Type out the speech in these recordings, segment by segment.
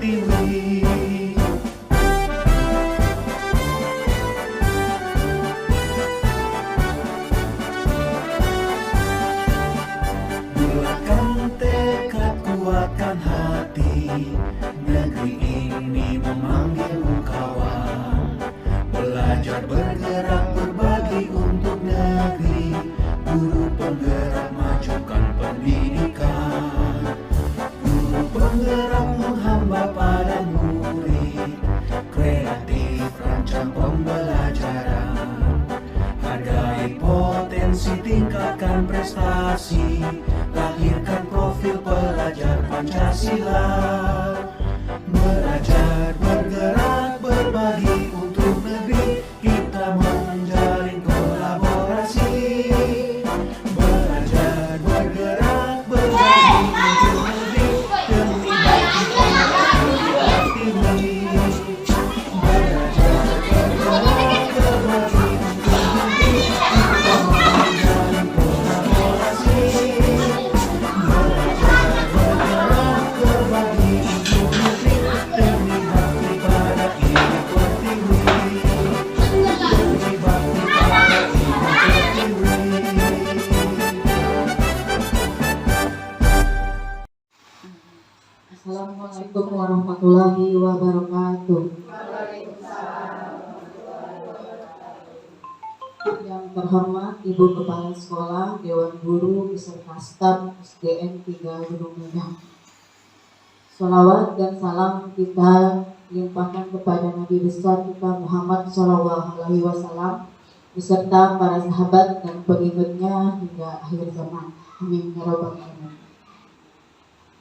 Pertiwi. Bulatkan tekad, kuatkan hati, negeri ini memanggilmu kawan. Belajar, bergerak, berbagi untuk negeri, guru penggerak majukan pendidikan. Guru penggerak menghamba pada murid, kreatif rancang pembelajaran. Hargai potensi, tingkatkan prestasi, lahirkan profil pelajar Pancasila. Belajar, bergerak, berbagi untuk negeri, kita menjalin kolaborasi. Belajar, bergerak, berbagi untuk negeri, demi bakti Pertiwi. Belajar, bergerak, berbagi untuk negeri, kita menjalin kolaborasi. Belajar, bergerak, berbagi untuk negeri, demi bakti pada Ibu Pertiwi. Demi bakti pada Ibu Pertiwi. Assalamualaikum warahmatullahi wabarakatuh. Yang terhormat Ibu Kepala Sekolah, Dewan Guru, beserta staf SDN 3 Gunung Medang. Sholawat dan salam kita limpahkan kepada Nabi besar kita Muhammad SAW beserta para sahabat dan pengikutnya hingga akhir zaman. Amin ya rabbal alamin.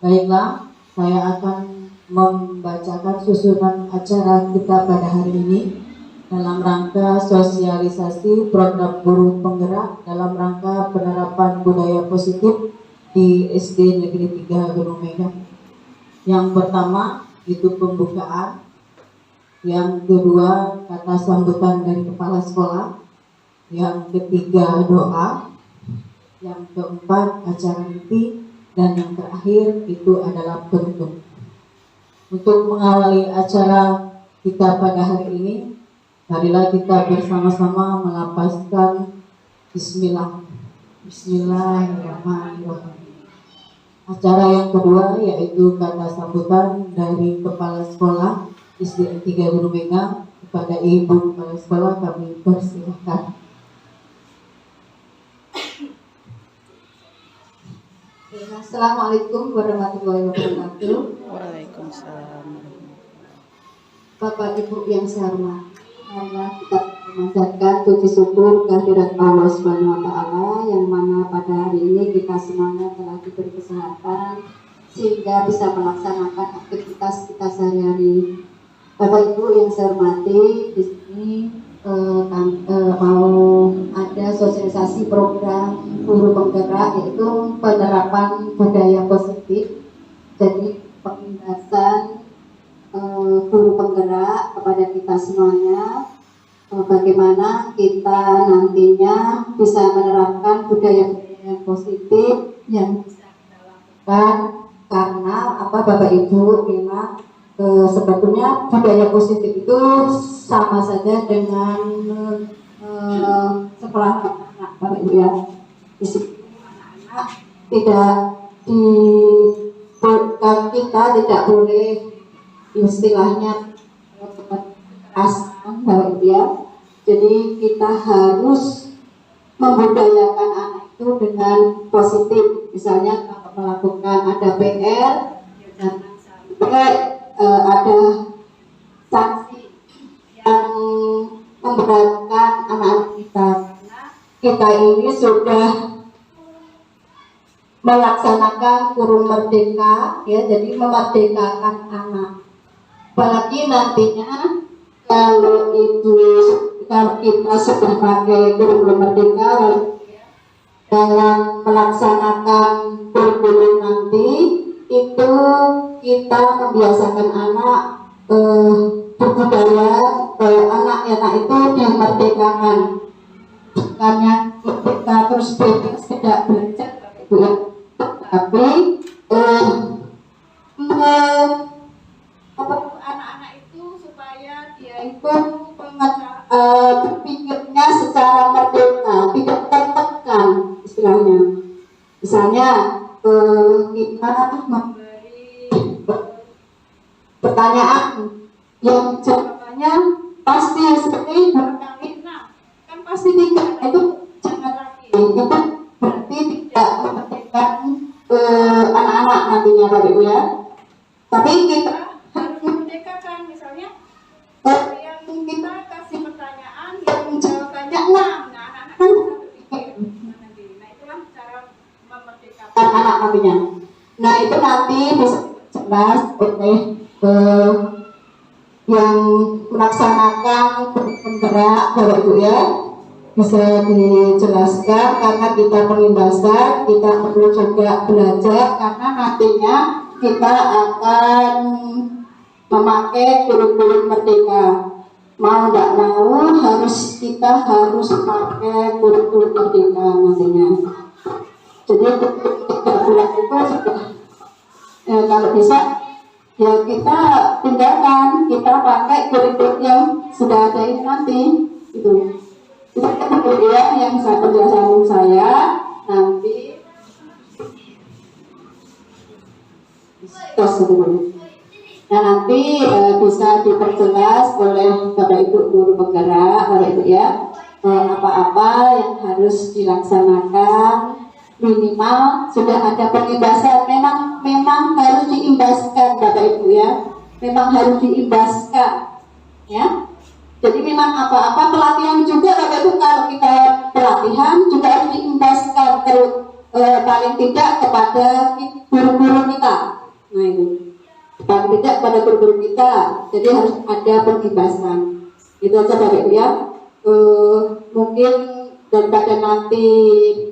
Baiklah, saya akan membacakan susunan acara kita pada hari ini dalam rangka sosialisasi program guru penggerak dalam rangka penerapan budaya positif di SD Negeri 3 Gunung Medang. Yang pertama itu pembukaan, yang kedua kata sambutan dari kepala sekolah, yang ketiga doa, yang keempat acara inti, dan yang terakhir itu adalah penutup. Untuk mengawali acara kita pada hari ini, marilah kita bersama-sama melafazkan Bismillah. Bismillahirrahmanirrahim. Acara yang kedua yaitu kata sambutan dari kepala sekolah SDN 3 Gunung Medang. Kepada Ibu Kepala Sekolah kami persilahkan. Assalamualaikum warahmatullahi wabarakatuh. Waalaikumsalam. Bapak Ibu yang saya hormati, marilah kita memanjatkan puji syukur kehadirat Allah Subhanahu wa taala yang mana pada hari ini kita semuanya telah diberi kesehatan sehingga bisa melaksanakan aktivitas kita sehari-hari. Bapak Ibu yang saya hormati, di sini mau ada sosialisasi program guru penggerak yaitu penerapan budaya positif. Jadi pengindasan guru penggerak kepada kita semuanya, bagaimana kita nantinya bisa menerapkan budaya-budaya positif yang bisa kita lakukan. Karena Bapak Ibu memang sebetulnya budaya positif itu sama saja dengan sekolah anak Bapak Ibu ya. Di sini anak-anak kita tidak boleh istilahnya keras Bapak Ibu ya. Jadi kita harus membudayakan anak itu dengan positif. Misalnya kalau melakukan ada PR, jangan sampai ada sanksi yang memberatkan anak-anak kita. Karena kita ini sudah melaksanakan kurung merdeka ya, jadi memerdekakan anak. Apalagi nantinya kalau kita sudah pakai kurikulum merdeka dalam melaksanakan kurikulum nanti, itu kita membiasakan anak berbudaya, anak-anak itu dimerdekakan, bukannya kita terus bebas tidak belajar, tapi kita memberi pertanyaan yang jawabannya pasti seperti berkali 6, kan pasti 3, itu jangan lagi, itu berarti tidak memperhatikan anak-anak nantinya Bapak Ibu ya. Tapi kita harus memerdekakan, misalnya yang kita kasih pertanyaan yang jawabannya 6, nah anak-anak kan bisa berpikir nanti. Nah itulah cara memerdekakan anak nantinya. Nah itu nanti bisa jelas oleh yang melaksanakan penggerak Bapak Ibu ya, bisa dijelaskan karena kita penindasan, kita perlu juga belajar karena nantinya kita akan memakai kurikulum merdeka. Mau tidak mau kita harus pakai kurikulum merdeka nantinya. Jadi 3 bulan itu sudah kalau bisa ya kita tinggalkan, kita pakai kurikulum yang sudah ada ini nanti itu kemudian yang penjelasan saya nanti nah nanti bisa diperjelas oleh Bapak Ibu guru penggerak Bapak Ibu ya, apa-apa yang harus dilaksanakan. Minimal sudah ada pengimbaskan, memang harus diimbaskan Bapak Ibu ya, memang harus diimbaskan ya. Jadi memang apa-apa pelatihan juga Bapak Ibu, kalau kita pelatihan juga harus diimbaskan paling tidak kepada guru-guru kita. Nah itu paling tidak pada guru-guru kita, jadi harus ada pengimbasan. Itu aja Bapak Ibu ya. Mungkin daripada nanti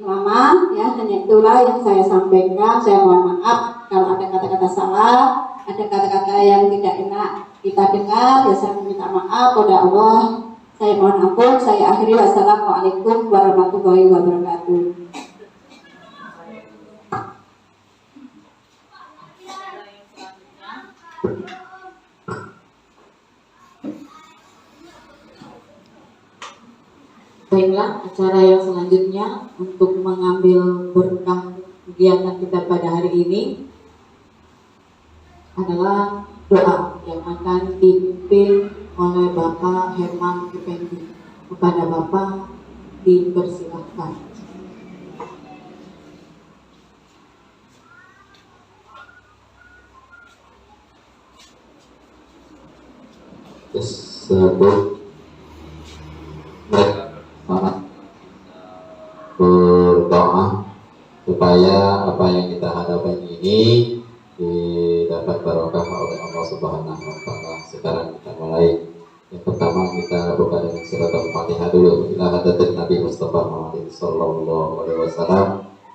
lama ya, hanya itulah yang saya sampaikan. Saya mohon maaf kalau ada kata-kata salah, ada kata-kata yang tidak enak kita dengar, ya saya minta maaf kepada Allah. Saya mohon ampun. Saya akhiri, wassalamualaikum warahmatullahi wabarakatuh. Baiklah, acara yang selanjutnya untuk mengambil berkah kegiatan kita pada hari ini adalah doa yang akan dipimpin oleh Bapak Herman Effendi. Kepada Bapak dipersilahkan. Tersebut berdoa supaya apa yang kita hadapkan ini didapat barokah oleh Allah Subhanahu wa Ta'ala. Sekarang kita mulai. Yang pertama kita buka dengan surat Al-Fatihah dulu. Ila hadatin Nabi Mustafa Muhammad sallallahu alaihi wasallam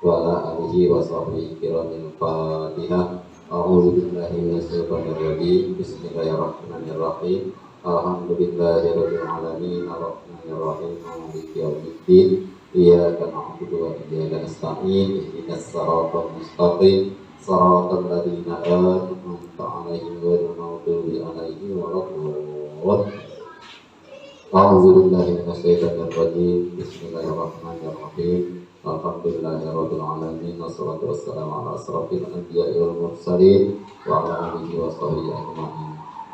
wa ala alihi wa sahbihi kiramil Fatihah. A'udzu billahi minasyaitonir rajim. Bismillahirrahmanirrahim. Alhamdulillahirabbil alamin arrahmanir rahim maliki yaumiddin. Iyyaka na'budu wa iyyaka nasta'in. Ihdinas siratal mustaqim. Shiratal ladzina an'amta 'alaihim ghairil maghdubi 'alaihim waladdallin. A'udzu billahi minasyaitonir rajim. Bismillahirrahmanirrahim. Alhamdulillahirabbil alamin wassalatu wassalamu ala asrofil anbiya'i wal mursalin wa ala alihi wa sahbihi ajma'in.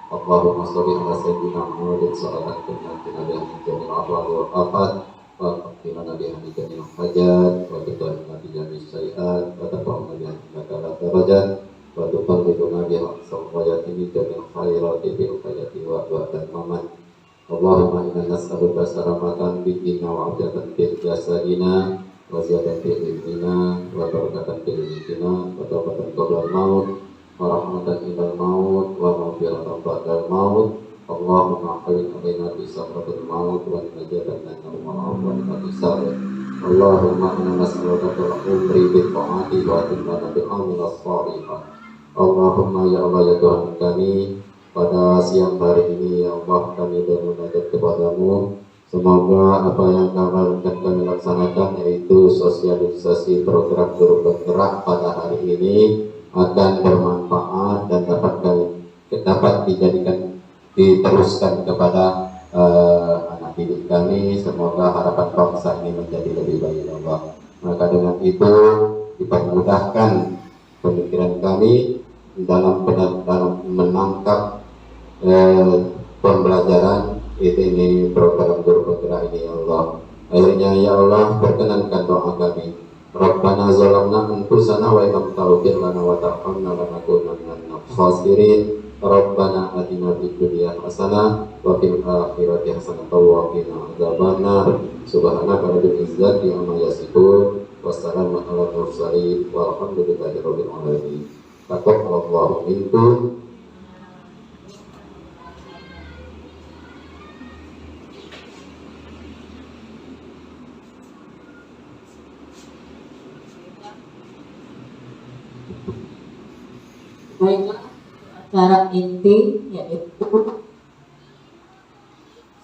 Allahumma sholli ala sayyidina Muhammadin sallallahu alaihi wa sallam min jami'il ahwali wal afat wa qina biha min jami'il hajat wa tuqina bi jami'is sayiat wa taqabbal biha innaka darajat wa tuqarribuna biha sawayati min jami'il khairati bil hayati wa ba'dal mamat. Allahumma inna nas'aluka salamatan fid dina wa afiyatan fil jasadina wa ziyadatan fil ilmina wa barakatan fil rizqina wa tawbatan qabla al-maut wa rahmatan indal maut wa maghfiratan ba'dal maut. Allahumma aqim alaina bi sakratil maut wa najatan min al-maut wa hisab. Allahumma inna nas'aluka al-umri bil ta'ati wa timana bil amal as-salihah. Allahumma ya Allah ya Tuhan kami, pada siang hari ini ya Allah kami bermunajat kepadamu. Semoga apa yang kami laksanakan, yaitu sosialisasi program guru penggerak pada hari ini, akan bermanfaat dan dapat diteruskan kepada anak didik kami. Semoga harapan bangsa ini menjadi lebih baik, Allah. Maka dengan itu dipermudahkan pemikiran kami dalam menangkap pembelajaran ini program guru penggerak ini ya Allah. Akhirnya ya Allah, perkenankan doa kami. Rabbana zalamna anfusana wa illam taghfir lana wa tarhamna lanakunanna minal khasirin. Rabbana atina fid dunya hasanah wa fil akhirati hasanah wa qina adzabannar. Subhanaka rabbil izzati amma yasifun. Wassalamu ala mursalin walhamdulillahi rabbil alamin. Taqabbalallahu minkum. Baiklah, acara inti yaitu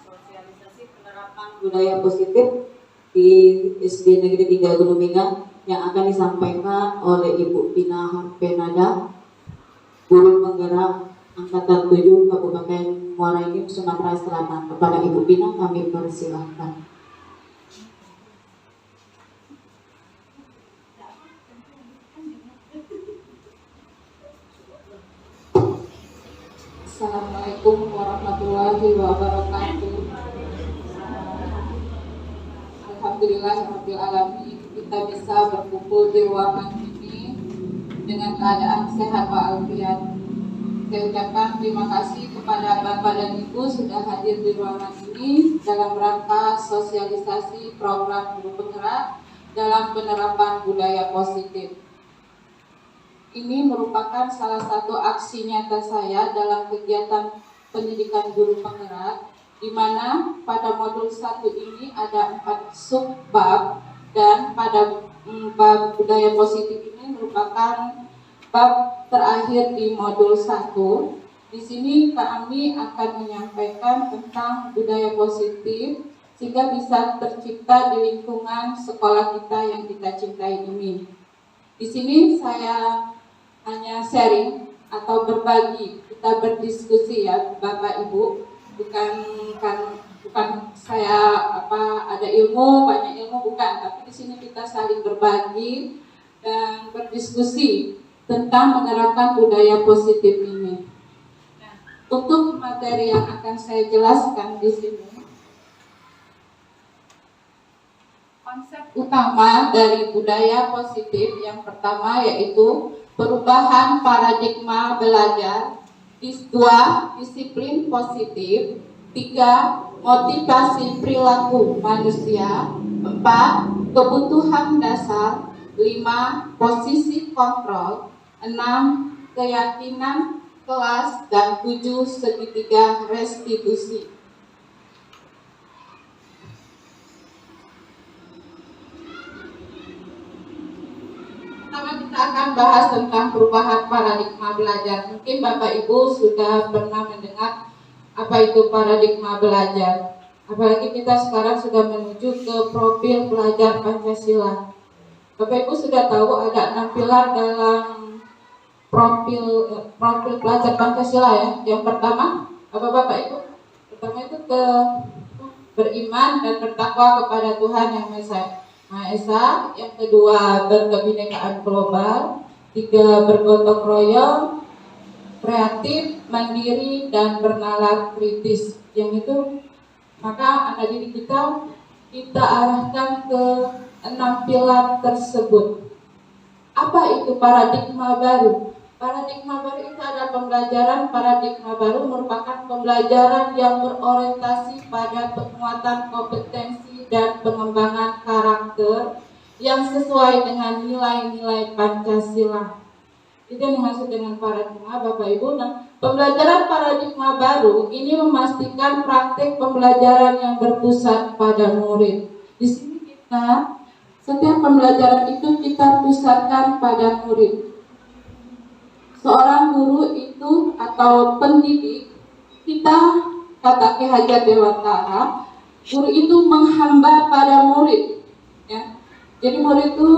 sosialisasi penerapan budaya positif di SD Negeri 3 Gunung Mingga yang akan disampaikan oleh Ibu Pina Harpenada, guru penggerak Angkatan 7 Kabupaten Muara Enim, Sumatera Selatan. Kepada Ibu Pina kami persilahkan. Assalamualaikum warahmatullahi wabarakatuh. Alhamdulillahirabbil alamin, kita bisa berkumpul di ruangan ini dengan keadaan sehat walafiat. Saya ucapkan terima kasih kepada Bapak dan Ibu sudah hadir di ruangan ini dalam rangka sosialisasi program guru penggerak dalam penerapan budaya positif. Ini merupakan salah satu aksi nyata saya dalam kegiatan pendidikan guru penggerak, di mana pada modul 1 ini ada 4 subbab, dan pada bab budaya positif ini merupakan bab terakhir di modul 1. Di sini kami akan menyampaikan tentang budaya positif sehingga bisa tercipta di lingkungan sekolah kita yang kita cintai ini. Di sini saya hanya sharing atau berbagi, kita berdiskusi ya Bapak Ibu, bukan saya ada ilmu, banyak ilmu, bukan, tapi di sini kita saling berbagi dan berdiskusi tentang menerapkan budaya positif ini. Nah, untuk materi yang akan saya jelaskan di sini, konsep utama dari budaya positif yang pertama yaitu perubahan paradigma belajar, 2. Disiplin positif, 3. Motivasi perilaku manusia, 4. Kebutuhan dasar, 5. Posisi kontrol, 6. Keyakinan kelas, dan 7. Segitiga restitusi. Pertama kita akan bahas tentang perubahan paradigma belajar. Mungkin Bapak Ibu sudah pernah mendengar apa itu paradigma belajar. Apalagi kita sekarang sudah menuju ke profil pelajar Pancasila. Bapak Ibu sudah tahu ada 6 pilar dalam profil pelajar Pancasila ya. Yang pertama apa Bapak Ibu? Pertama itu beriman dan bertakwa kepada Tuhan yang Maha Esa. Yang kedua berkebinekaan global, 3 bergotong royong, kreatif, mandiri, dan bernalar kritis. Yang itu maka anak didik kita arahkan ke 6 pilar tersebut. Apa itu paradigma baru? Paradigma baru itu adalah pembelajaran. Paradigma baru merupakan pembelajaran yang berorientasi pada penguatan kompetensi dan pengembangan karakter yang sesuai dengan nilai-nilai Pancasila. Itu yang dimaksud dengan paradigma Bapak Ibu. Nah, pembelajaran paradigma baru ini memastikan praktik pembelajaran yang berpusat pada murid. Di sini setiap pembelajaran itu kita pusatkan pada murid. Seorang guru itu atau pendidik, kita kata Ki Hajar Dewantara, guru itu menghamba pada murid, ya. Jadi murid itu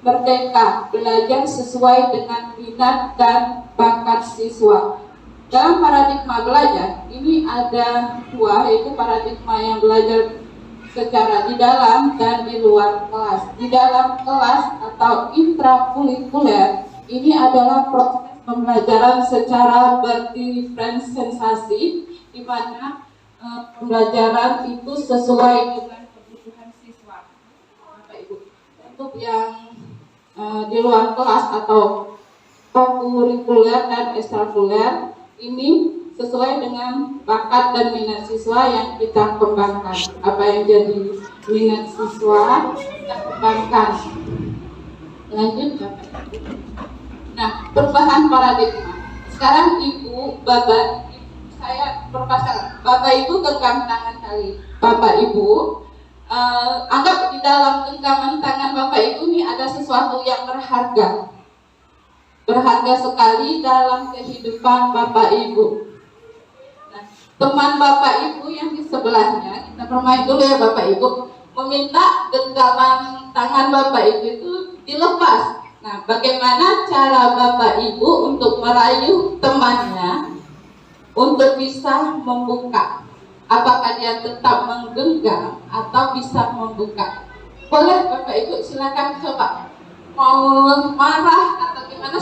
merdeka belajar sesuai dengan minat dan bakat siswa. Dalam paradigma belajar ini ada 2, yaitu paradigma yang belajar secara di dalam dan di luar kelas. Di dalam kelas atau intrakurikuler Ini adalah proses pembelajaran secara berdiferensiasi, di mana pembelajaran itu sesuai dengan kebutuhan siswa. Bapak Ibu, untuk yang di luar kelas atau kurikuler dan ekstrakurikuler ini sesuai dengan bakat dan minat siswa yang kita kembangkan. Apa yang jadi minat siswa kita kembangkan. Lanjut Bapak Ibu. Nah, perubahan paradigma. Sekarang Ibu, Bapak, saya berpasangan. Bapak Ibu genggam tangan kali. Bapak Ibu, anggap di dalam genggaman tangan Bapak Ibu ini ada sesuatu yang berharga. Berharga sekali dalam kehidupan Bapak Ibu. Nah, teman Bapak Ibu yang di sebelahnya, kita bermain dulu ya Bapak Ibu, meminta genggaman tangan Bapak Ibu itu dilepas. Nah, bagaimana cara Bapak Ibu untuk merayu temannya untuk bisa membuka? Apakah dia tetap menggenggam atau bisa membuka? Boleh Bapak Ibu, silakan coba. Mau marah atau gimana?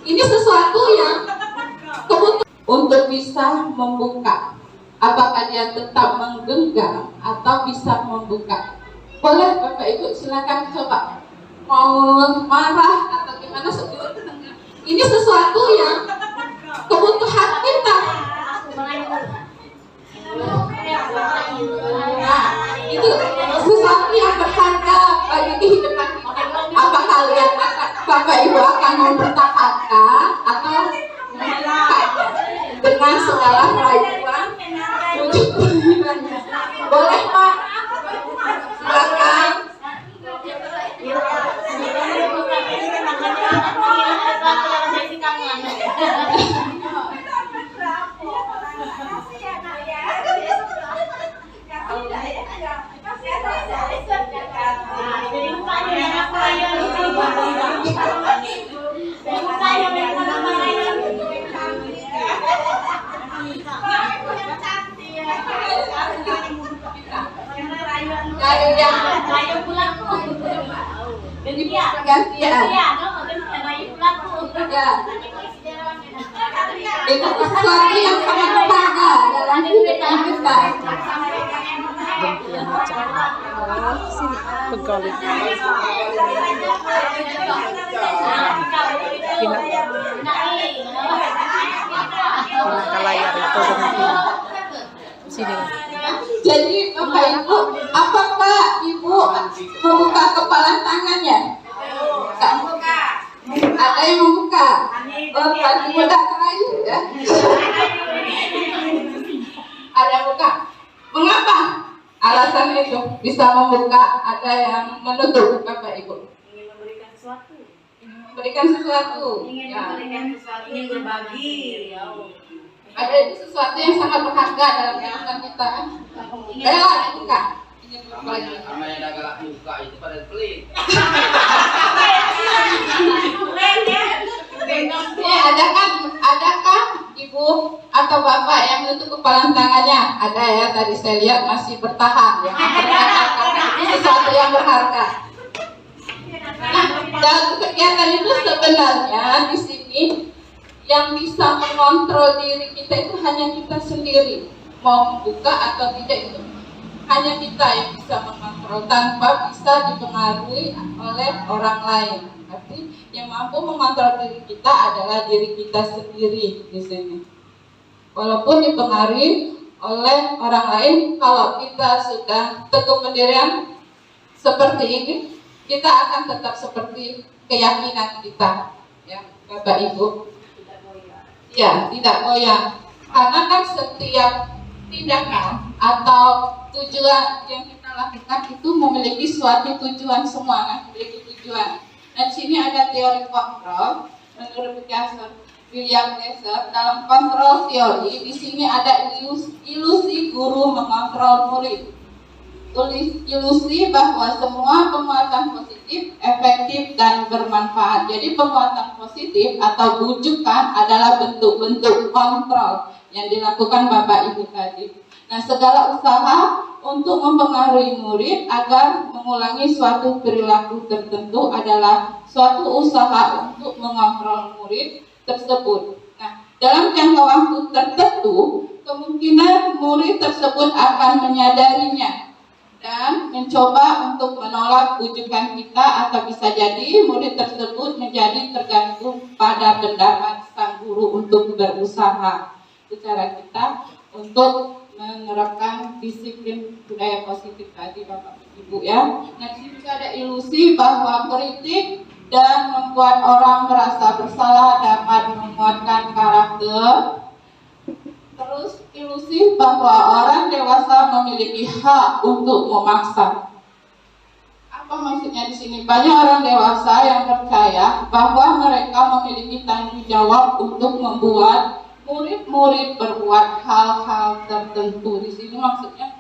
Ini sesuatu yang kebutuhan untuk bisa membuka. Apakah dia tetap menggenggam atau bisa membuka? Boleh Bapak Ibu, silakan coba. Mau marah atau gimana? Ini sesuatu yang kebutuhan kita. Nah, itu sesuatu yang berharga bagi kehidupan kita. Apa kalian Bapak Ibu akan mempertahankan atau membuka dengan segala rayuan wujud penghidupannya? Boleh Pak? Silakan. Jadi pergantian. Itu sesuatu yang sangat berharga dalam kehidupan kita. Gantian aja. Sini, pegawai. Kita layar itu dengan sini. Jadi Bapak Ibu, apakah Ibu membuka kepala tangannya? Ada yang membuka. Berarti mudah terayu ya. Ada yang buka. Mengapa? Alasan itu bisa membuka, ada yang menutup Bapak Ibu. Ingin memberikan sesuatu. Memberikan sesuatu. Ingin berbagi. Ada itu sesuatu yang sangat berharga dalam kehidupan kita. Rela dibuka. Sama yang ada galak buka itu pada pelit. Adakah Ibu atau Bapak yang menutup kepala tangannya? Ada ya, tadi saya lihat masih bertahan ya. Ini sesuatu yang berharga. Nah, dalam kegiatan itu sebenarnya di sini yang bisa mengontrol diri kita itu hanya kita sendiri. Mau membuka atau tidak itu hanya kita yang bisa mengontrol tanpa bisa dipengaruhi oleh orang lain. Tapi yang mampu mengontrol diri kita adalah diri kita sendiri di sini. Walaupun dipengaruhi oleh orang lain, kalau kita sudah teguh pendirian seperti ini, kita akan tetap seperti keyakinan kita, ya Bapak Ibu. Ya, tidak goyang. Karena kan setiap tindakan atau tujuan yang kita lakukan itu memiliki suatu tujuan, semua memiliki tujuan. Dan di sini ada teori kontrol menurut Profesor William Glasser. Dalam kontrol teori di sini ada ilusi guru mengontrol murid. Ilusi bahwa semua penguatan positif, efektif dan bermanfaat. Jadi penguatan positif atau bujukan adalah bentuk-bentuk kontrol yang dilakukan Bapak Ibu tadi. Nah, segala usaha untuk mempengaruhi murid agar mengulangi suatu perilaku tertentu adalah suatu usaha untuk mengontrol murid tersebut. Nah, dalam jangka waktu tertentu, kemungkinan murid tersebut akan menyadarinya dan mencoba untuk menolak bujukan kita, atau bisa jadi murid tersebut menjadi tergantung pada pendapat sang guru untuk berusaha. Itu cara kita untuk menerapkan disiplin budaya positif tadi, Bapak Ibu ya. Nah, di sini ada ilusi bahwa kritik dan membuat orang merasa bersalah dapat menguatkan karakter. Terus ilusi bahwa orang dewasa memiliki hak untuk memaksa. Apa maksudnya di sini? Banyak orang dewasa yang percaya bahwa mereka memiliki tanggung jawab untuk membuat murid-murid berbuat hal-hal tertentu. Di sini maksudnya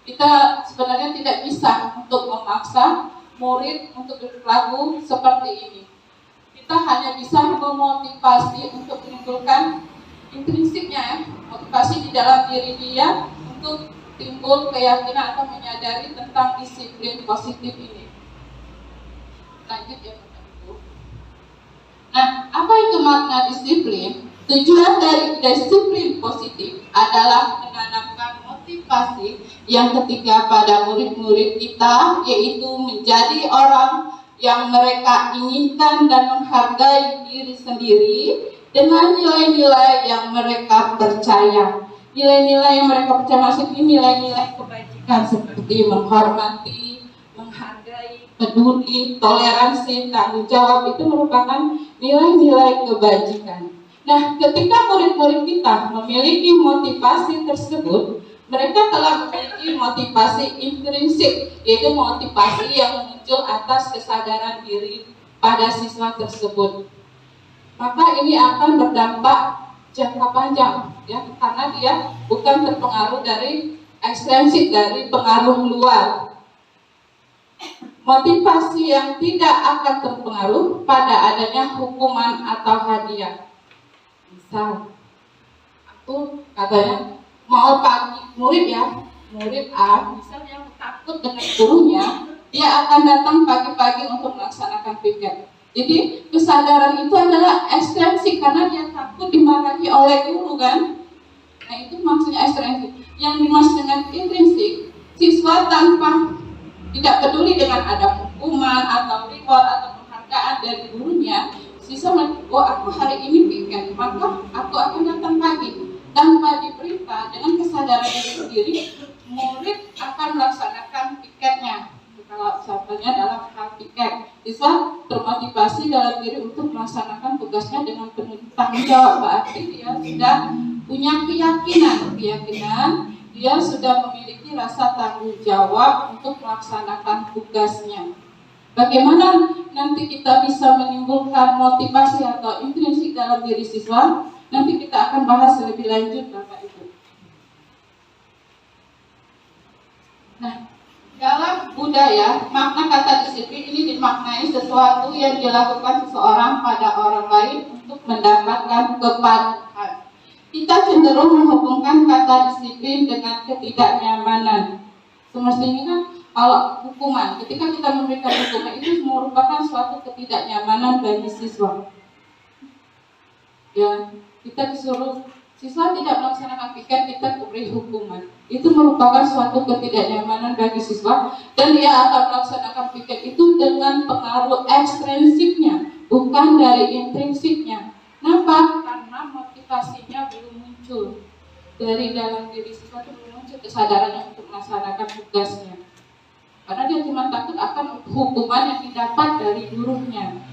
kita sebenarnya tidak bisa untuk memaksa murid untuk berlaku seperti ini. Kita hanya bisa memotivasi untuk menimbulkan intrinsiknya, motivasi di dalam diri dia untuk timbul keyakinan atau menyadari tentang disiplin positif ini. Lanjut ya Bapak Ibu. Nah, apa itu makna disiplin? Tujuan dari disiplin positif adalah menanamkan motivasi yang ketiga pada murid-murid kita, yaitu menjadi orang yang mereka inginkan dan menghargai diri sendiri dengan nilai-nilai yang mereka percaya. Nilai-nilai yang mereka percaya maksudnya nilai-nilai kebajikan seperti menghormati, menghargai, peduli, toleransi, tanggung jawab, itu merupakan nilai-nilai kebajikan. Nah, ketika murid-murid kita memiliki motivasi tersebut, mereka telah memiliki motivasi intrinsik, yaitu motivasi yang muncul atas kesadaran diri pada siswa tersebut. Maka ini akan berdampak jangka panjang, ya, karena dia bukan terpengaruh dari ekstrinsik, dari pengaruh luar. Motivasi yang tidak akan terpengaruh pada adanya hukuman atau hadiah. Misal, aku katanya mau pagi murid ya, murid A, misalnya takut dengan gurunya, dia akan datang pagi-pagi untuk melaksanakan piket. Jadi kesadaran itu adalah ekstrinsik karena dia takut dimarahi oleh guru kan. Nah, itu maksudnya ekstrinsik. Yang dimaksud dengan intrinsik, siswa tanpa tidak peduli dengan ada hukuman atau reward atau penghargaan dari gurunya, siswa melihat, oh aku hari ini piket, maka aku akan datang pagi. Tanpa diperintah, dengan kesadaran diri sendiri, murid akan melaksanakan piketnya. Kalau contohnya dalam hal piket, siswa termotivasi dalam diri untuk melaksanakan tugasnya dengan penuh tanggung jawab. Berarti dia sudah punya keyakinan, dia sudah memiliki rasa tanggung jawab untuk melaksanakan tugasnya. Bagaimana nanti kita bisa menimbulkan motivasi atau intrinsik dalam diri siswa? Nanti kita akan bahas lebih lanjut, Bapak Ibu. Nah, dalam budaya, makna kata disiplin ini dimaknai sesuatu yang dilakukan seseorang pada orang lain untuk mendapatkan kepatuhan. Kita cenderung menghubungkan kata disiplin dengan ketidaknyamanan. Semestinya kan kalau hukuman, ketika kita memberikan hukuman itu merupakan suatu ketidaknyamanan bagi siswa. Ya, kita disuruh siswa tidak melaksanakan piket, kita beri hukuman. Itu merupakan suatu ketidaknyamanan bagi siswa, dan dia akan melaksanakan piket itu dengan pengaruh ekstrinsiknya, bukan dari intrinsiknya. Kenapa? Karena motivasinya belum muncul dari dalam diri siswa, itu belum muncul kesadarannya untuk melaksanakan tugasnya. Karena dia cuma takut akan hukuman yang didapat dari gurunya.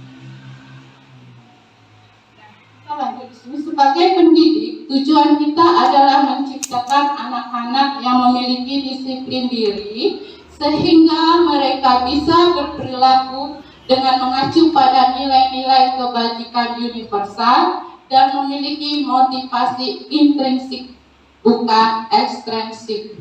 Lanjut di sini, sebagai pendidik, tujuan kita adalah menciptakan anak-anak yang memiliki disiplin diri sehingga mereka bisa berperilaku dengan mengacu pada nilai-nilai kebajikan universal dan memiliki motivasi intrinsik, bukan ekstrinsik.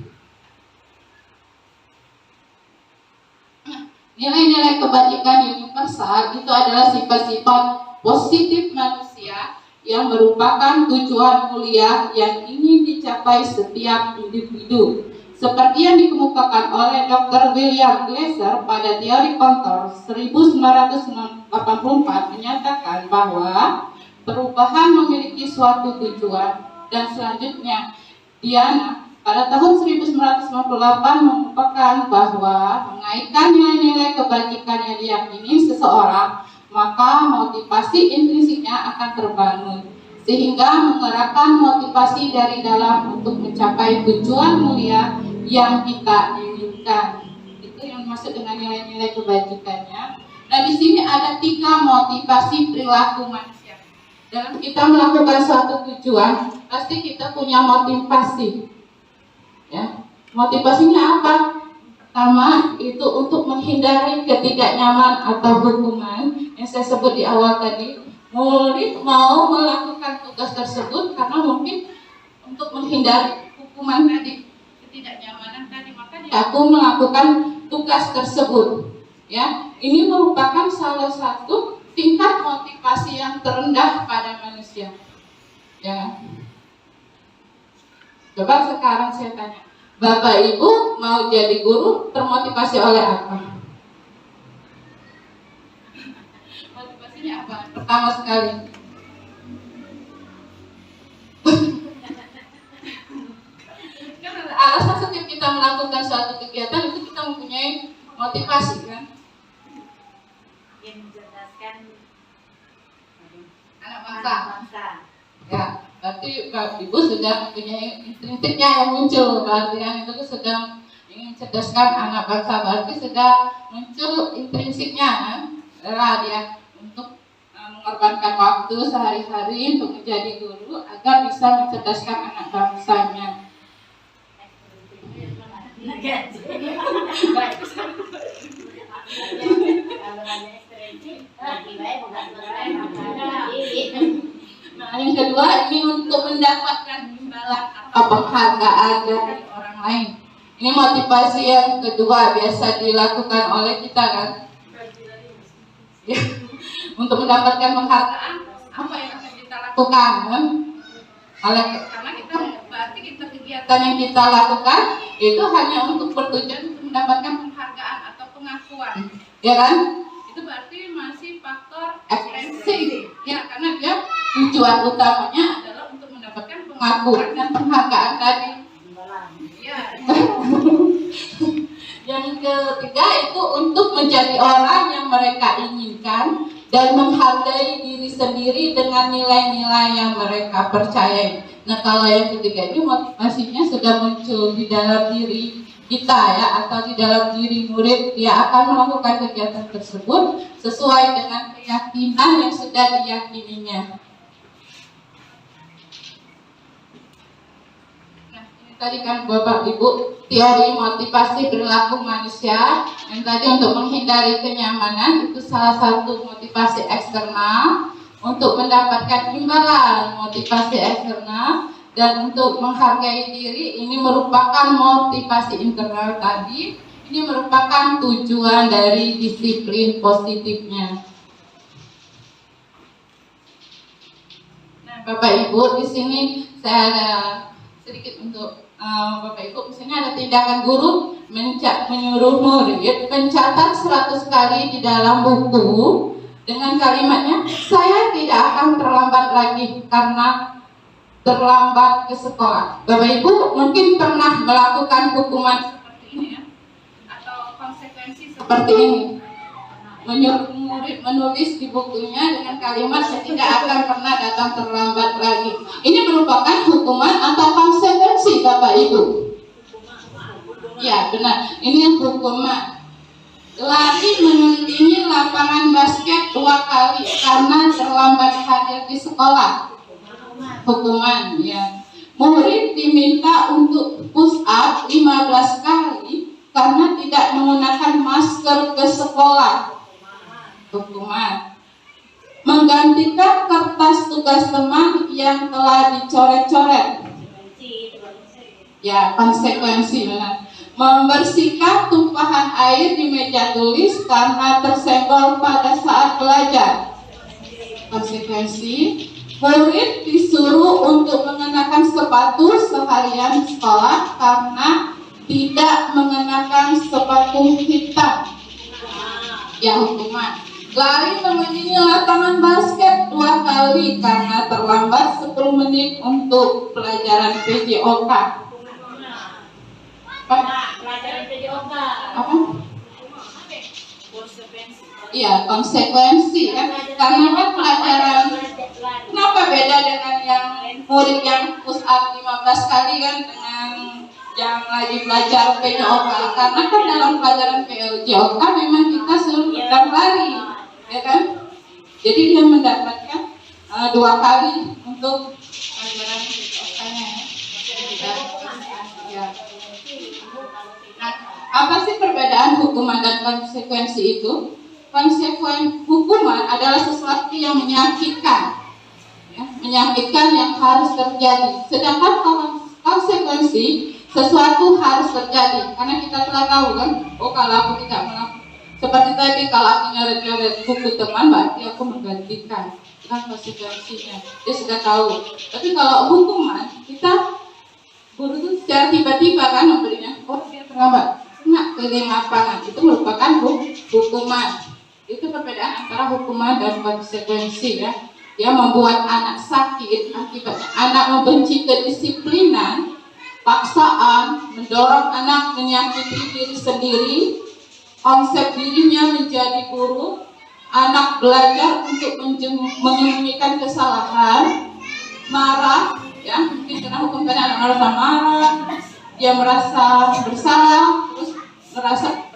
Nilai-nilai kebajikan universal itu adalah sifat-sifat positif manusia yang merupakan tujuan mulia yang ingin dicapai setiap individu. seperti yang dikemukakan oleh Dr. William Glasser pada teori kontor 1984 menyatakan bahwa perubahan memiliki suatu tujuan, dan selanjutnya Diana pada tahun 1998 mengungkapkan bahwa mengaitkan nilai-nilai kebajikan yang diyakini seseorang, maka motivasi intrinsiknya akan terbangun, sehingga menggerakkan motivasi dari dalam untuk mencapai tujuan mulia yang kita inginkan. Itu yang dimaksud dengan nilai-nilai kebajikannya. Nah, di sini ada 3 motivasi perilaku manusia. Dalam kita melakukan suatu tujuan, pasti kita punya motivasi. Ya, motivasinya apa? Pertama, itu untuk menghindari ketidaknyaman atau hukuman yang saya sebut di awal tadi. Murid mau melakukan tugas tersebut karena mungkin untuk menghindari hukuman tadi, ketidaknyamanan tadi, maka aku melakukan tugas tersebut. Ya, ini merupakan salah satu tingkat motivasi yang terendah pada manusia. Ya. Coba sekarang saya tanya, Bapak Ibu mau jadi guru termotivasi oleh apa? Motivasinya apa? Pertama sekali, kan alasan setiap kita melakukan suatu kegiatan itu kita mempunyai motivasi, kan? Yang mencerdaskan Anak bangsa. Ya, berarti Bapak Ibu sudah mempunyai intrinsiknya yang muncul, berarti kan itu sedang ingin mencerdaskan anak bangsa, berarti sudah muncul intrinsiknya, kan? Dia untuk mengorbankan waktu sehari-hari untuk menjadi guru agar bisa mencerdaskan anak bangsanya. Nah, yang kedua ini untuk mendapatkan imbalan atau penghargaan dari orang lain. Ini motivasi yang kedua biasa dilakukan oleh kita, kan? Ya. Untuk mendapatkan penghargaan, apa yang akan kita lakukan, kan? Karena kita berarti kegiatan yang kita lakukan itu hanya untuk bertujuan untuk mendapatkan penghargaan atau pengakuan, ya kan? Itu berarti masih faktor ekstrinsi, ya, karena dia tujuan utamanya adalah untuk mendapatkan pengakuan dan penghargaan tadi. Ya. Yang ketiga itu untuk menjadi orang yang mereka inginkan dan menghargai diri sendiri dengan nilai-nilai yang mereka percayai. Nah, kalau yang ketiga ini motivasinya sudah muncul di dalam diri kita, ya, atau di dalam diri murid, dia akan melakukan kegiatan tersebut sesuai dengan keyakinan yang sudah diyakininya. Nah, ini tadi kan Bapak Ibu teori motivasi perilaku manusia yang tadi untuk menghindari kenyamanan itu salah satu motivasi eksternal, untuk mendapatkan imbalan motivasi eksternal, dan untuk menghargai diri ini merupakan motivasi internal tadi. Ini merupakan tujuan dari disiplin positifnya. Nah, Bapak Ibu, di sini saya ada sedikit untuk Bapak Ibu. Misalnya ada tindakan guru menyuruh murid mencatat 100 kali di dalam buku dengan kalimatnya, saya tidak akan terlambat lagi karena terlambat ke sekolah. Bapak Ibu mungkin pernah melakukan hukuman seperti ini, ya, atau konsekuensi seperti ini. Menyuruh murid menulis di bukunya dengan kalimat saya tidak akan pernah datang terlambat lagi. Ini merupakan hukuman atau konsekuensi, Bapak Ibu? Ya, benar. Ini hukuman. Lari mengunjungi lapangan basket 2 kali karena terlambat hadir di sekolah. Hukuman, ya. Murid diminta untuk push up 15 kali karena tidak menggunakan masker ke sekolah. Hukuman. Menggantikan kertas tugas teman yang telah dicoret-coret. Ya, konsekuensi, benar. Membersihkan tumpahan air di meja tulis karena tersenggol pada saat belajar. Konsekuensi. Murid disuruh untuk mengenakan sepatu seharian sekolah karena tidak mengenakan sepatu hitam, ya hukuman. Lari memenuhi lapangan basket 2 kali karena terlambat 10 menit untuk pelajaran PJOK. Pelajaran PJOK. Apa? Iya, konsekuensi kan. Karena kan pelajaran, kenapa beda dengan yang murid yang push up 15 kali kan dengan yang lagi belajar PJOK? Karena kan dalam pelajaran PJOK memang kita suruh tetap lari, ya kan? Jadi dia mendapatkan 2 kali untuk pelajaran PJOK-nya. Ya. Nah, apa sih perbedaan hukuman dan konsekuensi itu? Konsekuensi hukuman adalah sesuatu yang menyakitkan, ya, menyakitkan yang harus terjadi. Sedangkan konsekuensi sesuatu harus terjadi, karena kita telah tahu kan, oh kalau aku tidak melakukan seperti tadi, kalau aku nyoret-nyoret buku teman, berarti aku menggantikan, kan konsekuensinya. Dia sudah tahu. Tapi kalau hukuman, kita guru itu secara tiba-tiba kan memberinya, oh dia terlambat, kena keliling lapangan, itu merupakan hukuman. Itu perbedaan antara hukuman dan konsekuensi, ya. Dia membuat anak sakit, akibatnya anak membenci kedisiplinan, paksaan, mendorong anak menyakiti diri sendiri, konsep dirinya menjadi buruk, anak belajar untuk menyembunyikan kesalahan, marah, ya, mungkin karena hukum tadi anak merasa marah, dia merasa bersalah, terus merasa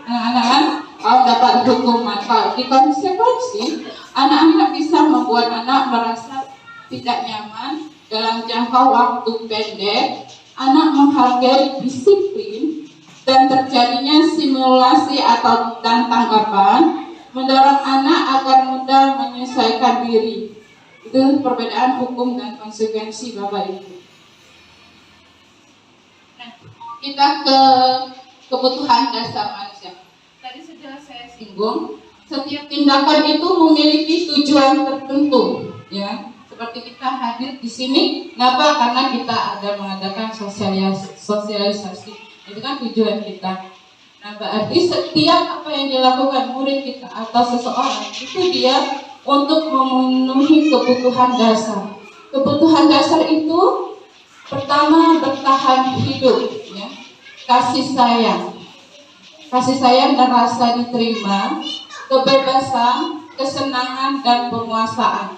anak-anak kalau dapat hukuman. Kalau di konsekuensi, anak-anak bisa membuat anak merasa tidak nyaman dalam jangka waktu pendek, anak menghargai disiplin dan terjadinya simulasi atau dan tanggapan, mendorong anak agar mudah menyesuaikan diri. Itu perbedaan hukum dan konsekuensi, Bapak Ibu. Nah, kita ke kebutuhan dasar manusia. Tadi sudah saya singgung, setiap tindakan itu memiliki tujuan tertentu, ya. Seperti kita hadir di sini, kenapa? Karena kita ada mengadakan sosialisasi. Itu kan tujuan kita. Nah, berarti setiap apa yang dilakukan murid kita atau seseorang itu dia untuk memenuhi kebutuhan dasar. Kebutuhan dasar itu pertama bertahan hidup, ya. Kasih sayang dan rasa diterima, kebebasan, kesenangan dan penguasaan.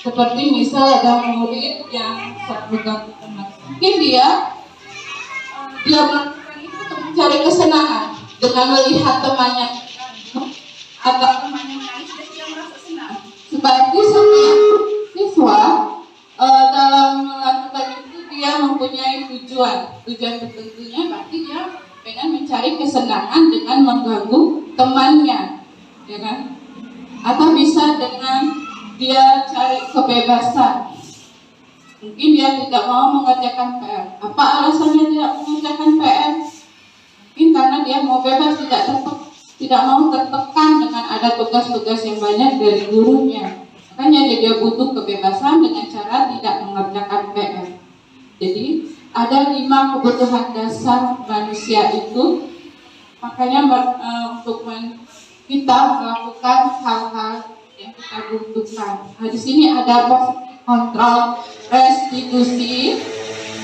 Seperti misal ada murid yang bergantung teman, mungkin dia melakukan itu untuk mencari kesenangan dengan melihat temannya atau temannya menangis dan dia merasa senang. Seperti setiap siswa dalam melakukan itu dia mempunyai tujuan tertentunya, berarti dia pengen mencari kesenangan dengan mengganggu temannya, ya kan? Atau bisa dengan dia cari kebebasan. Mungkin dia tidak mau mengerjakan PR. Apa alasannya tidak mengerjakan PR? Mungkin karena dia mau bebas, tidak mau tertekan dengan ada tugas-tugas yang banyak dari gurunya. Makanya dia butuh kebebasan dengan cara tidak mengerjakan PR. Jadi ada 5 kebutuhan dasar manusia itu. Makanya untuk kita melakukan hal-hal yang kita butuhkan. Nah, di sini ada kontrol restitusi.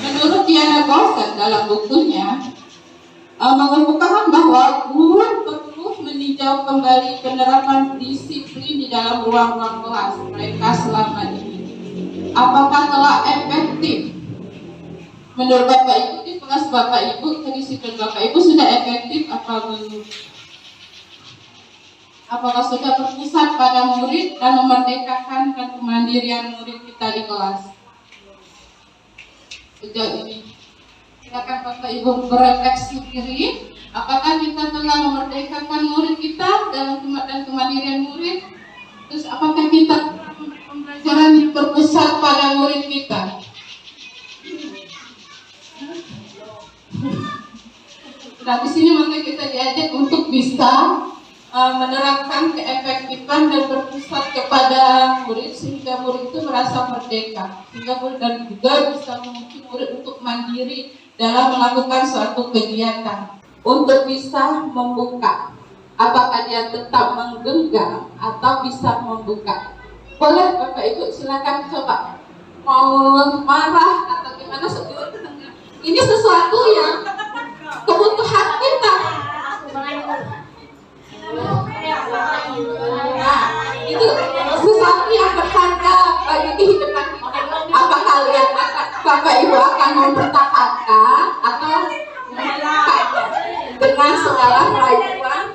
Menurut Diana Gosen dalam bukunya mengemukakan bahwa guru perlu meninjau kembali penerapan disiplin di dalam ruang-ruang kelas mereka selama ini. Apakah telah efektif? Menurut Bapak Ibu, di kelas Bapak Ibu, kedisiplinan Bapak Ibu sudah efektif apa belum? Apakah sudah berpusat pada murid dan memerdekakan kemandirian murid kita di kelas? Sejauh ini, silakan Bapak Ibu berefleksi diri. Apakah kita telah memerdekakan murid kita dan kemandirian murid? Terus apakah kita pembelajaran berpusat pada murid kita? Nah, di sini maka kita diajak untuk bisa menerapkan keefektifan dan berpusat kepada murid sehingga murid itu merasa merdeka, sehingga murid dan juga bisa memiliki murid untuk mandiri dalam melakukan suatu kegiatan untuk bisa membuka. Apakah dia tetap menggenggam atau bisa membuka? Boleh Bapak Ibu silakan coba. Mau marah atau gimana? Ini sesuatu yang kebutuhan kita. Nah, itu sesuatu yang berharga bagi kehidupan kita. Apa kalian Bapak Ibu akan mempertahankan atau menolaknya dengan segala keraguan?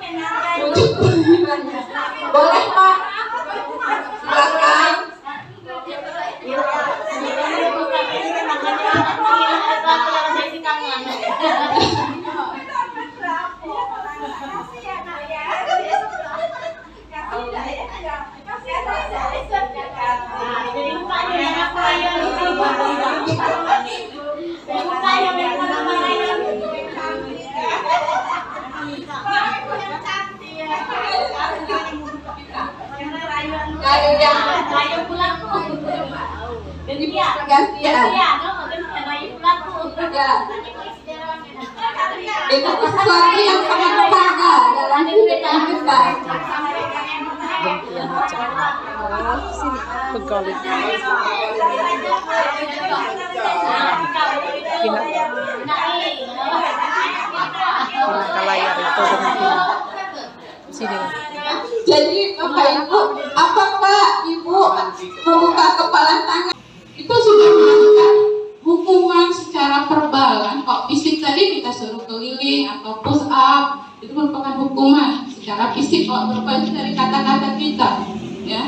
Boleh Pak? Silakan. Itu sesuatu yang sangat berharga dalam kehidupan kita. Gentian macam. Oh, sini pegawai. Kita layar itu dengan film. Sini. Jadi Bapak Ibu, apakah Ibu membuka kepala tangan? Itu sudah melakukan hukuman secara verbalan. Kok fisik tadi kita suruh keliling atau push up, itu merupakan hukuman secara fisik. Kalau berpacu dari kata-kata kita, ya.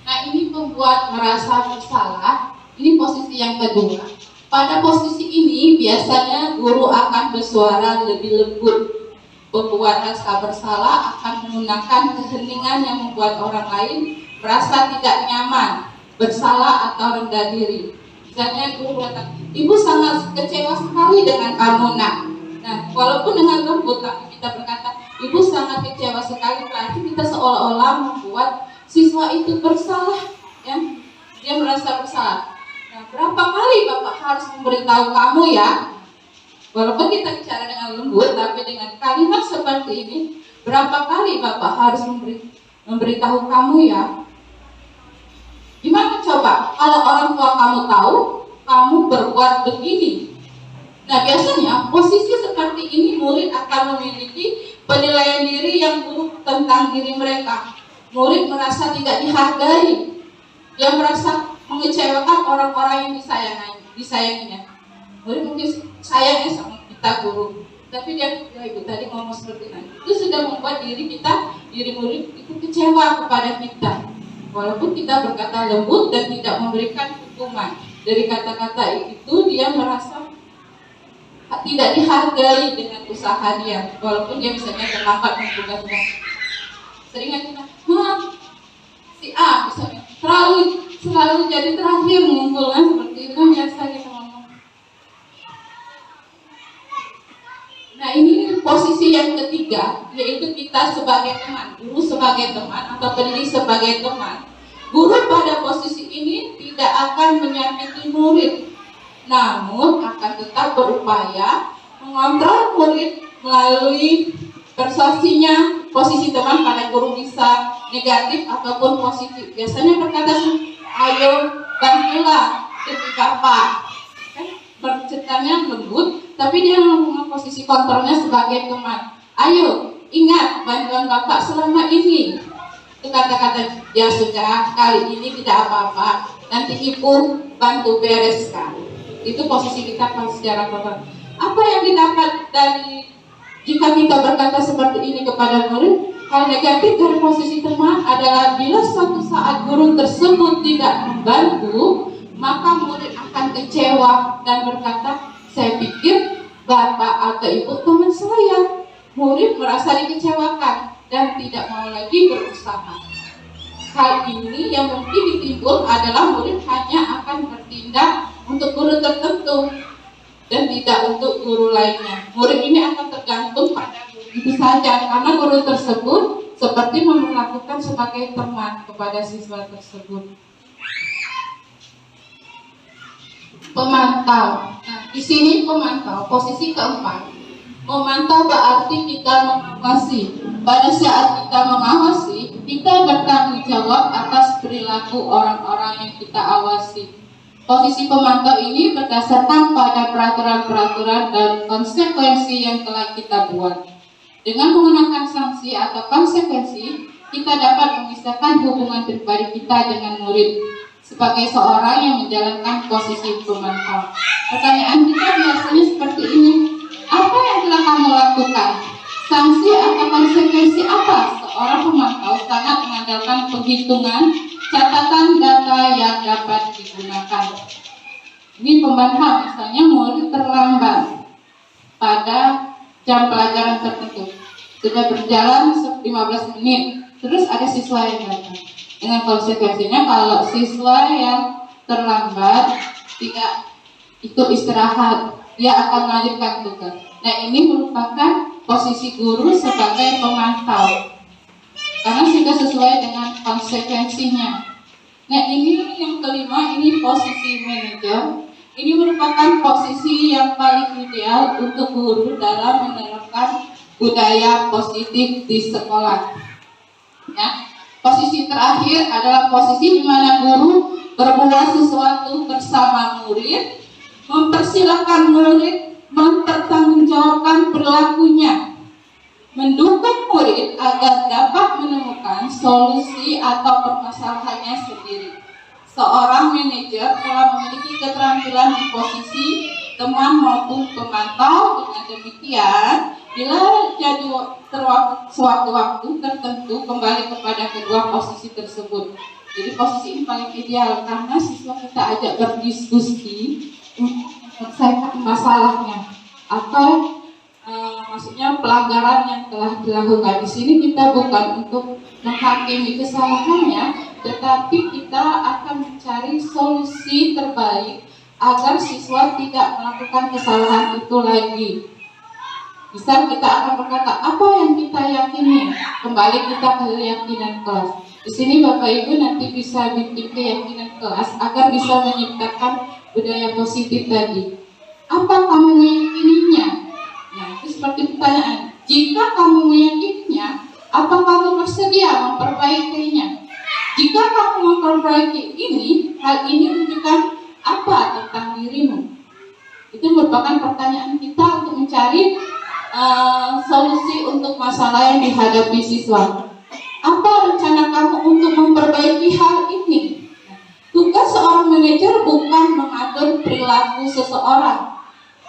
Nah, ini membuat merasa bersalah. Ini posisi yang kedua. Pada posisi ini biasanya guru akan bersuara lebih lembut. Membuat rasa bersalah akan menggunakan keheningan yang membuat orang lain merasa tidak nyaman, bersalah atau rendah diri. Misalnya guru berkata, Ibu sangat kecewa sekali dengan kamu nak. Nah, walaupun dengan lembut tapi kita berkata, Ibu sangat kecewa sekali, berarti kita seolah-olah membuat siswa itu bersalah, ya. Dia merasa bersalah. Nah, berapa kali Bapak harus memberitahu kamu ya? Walaupun kita bicara dengan lembut, tapi dengan kalimat seperti ini, berapa kali Bapak harus memberitahu kamu ya? Gimana coba kalau orang tua kamu tahu kamu berbuat begini? Nah, biasanya posisi seperti ini murid akan memiliki penilaian diri yang buruk tentang diri mereka. Murid merasa tidak dihargai, dia merasa mengecewakan orang-orang yang disayanginya. Murid mungkin sayangnya sama kita guru, tapi dia Ibu tadi ngomong seperti itu. Itu sudah membuat diri murid itu kecewa kepada kita. Walaupun kita berkata lembut dan tidak memberikan hukuman, dari kata-kata itu dia merasa tidak dihargai dengan usaha dia. Walaupun dia misalnya terlambat mentugasnya. Seringan kita, si A misalnya selalu jadi terakhir mengumpulkan seperti itu biasa kita ngomong. Nah, ini posisi yang ketiga, yaitu kita sebagai teman, guru sebagai teman atau pendidik sebagai teman. Guru pada posisi ini tidak akan menyakiti murid, namun akan tetap berupaya mengontrol murid melalui persuasinya. Posisi teman pada guru bisa negatif ataupun positif. Biasanya berkata, ayo bantulah demi Bapak. Berceritanya lembut, tapi dia menggunakan posisi kontrolnya sebagai teman. Ayo, ingat bantuan Bapak selama ini. Itu kata-kata, ya sudah, kali ini tidak apa-apa, nanti Ibu bantu bereskan. Itu posisi kita secara kontrol. Apa yang didapat dari jika kita berkata seperti ini kepada murid? Hal negatif dari posisi teman adalah bila suatu saat guru tersebut tidak membantu, maka murid akan kecewa dan berkata, saya pikir Bapak atau Ibu teman saya. Murid merasa dikecewakan dan tidak mau lagi berusaha. Hal ini yang mungkin ditimbul adalah murid hanya akan bertindak untuk guru tertentu dan tidak untuk guru lainnya. Murid ini akan tergantung pada guru itu saja, karena guru tersebut seperti memperlakukan sebagai teman kepada siswa tersebut. pemantau. Nah, di sini pemantau, posisi keempat. Memantau berarti kita mengawasi. Pada saat kita mengawasi, kita bertanggung jawab atas perilaku orang-orang yang kita awasi. Posisi pemantau ini berdasarkan pada peraturan-peraturan dan konsekuensi yang telah kita buat. Dengan menggunakan sanksi atau konsekuensi, kita dapat memisahkan hubungan pribadi kita dengan murid sebagai seorang yang menjalankan posisi pemantau. Pertanyaan kita biasanya seperti ini: apa yang telah kamu lakukan? Sanksi atau konsekuensi apa? Seorang pemantau sangat mengandalkan penghitungan catatan data yang dapat digunakan. Ini pemantau, misalnya murid terlambat pada jam pelajaran tertentu, sudah berjalan 15 menit, terus ada siswa yang datang. Dengan konsekuensinya, kalau siswa yang terlambat tidak ikut istirahat, dia akan melanjutkan tugas. Nah, ini merupakan posisi guru sebagai pemantau, karena sudah sesuai dengan konsekuensinya. Nah, ini yang kelima, ini posisi manajer. Ini merupakan posisi yang paling ideal untuk guru dalam menerapkan budaya positif di sekolah. Ya. Posisi terakhir adalah posisi di mana guru berbuat sesuatu bersama murid, mempersilahkan murid mempertanggungjawabkan perilakunya, mendukung murid agar dapat menemukan solusi atau permasalahannya sendiri. Seorang manajer telah memiliki keterampilan di posisi teman maupun pemantau. Dengan demikian, bila jadi sewaktu-waktu tertentu kembali kepada kedua posisi tersebut. Jadi posisi ini paling ideal karena siswa kita ajak berdiskusi untuk menyelesaikan masalahnya atau maksudnya pelanggaran yang telah dilakukan. Di sini kita bukan untuk menghakimi kesalahannya, tetapi kita akan mencari solusi terbaik agar siswa tidak melakukan kesalahan itu lagi. Bisa kita akan berkata, apa yang kita yakini? Kembali kita ke keyakinan kelas. Di sini Bapak Ibu nanti bisa bikin keyakinan kelas agar bisa menciptakan budaya positif tadi. Apa kamu meyakininya? Nah, itu seperti pertanyaan. Jika kamu meyakininya, apa kamu bersedia memperbaikinya? Jika kamu memperbaiki ini, hal ini menunjukkan apa tentang dirimu? Itu merupakan pertanyaan kita untuk mencari solusi untuk masalah yang dihadapi siswa. Apa rencana kamu untuk memperbaiki hal ini? Tugas seorang manajer bukan mengatur perilaku seseorang.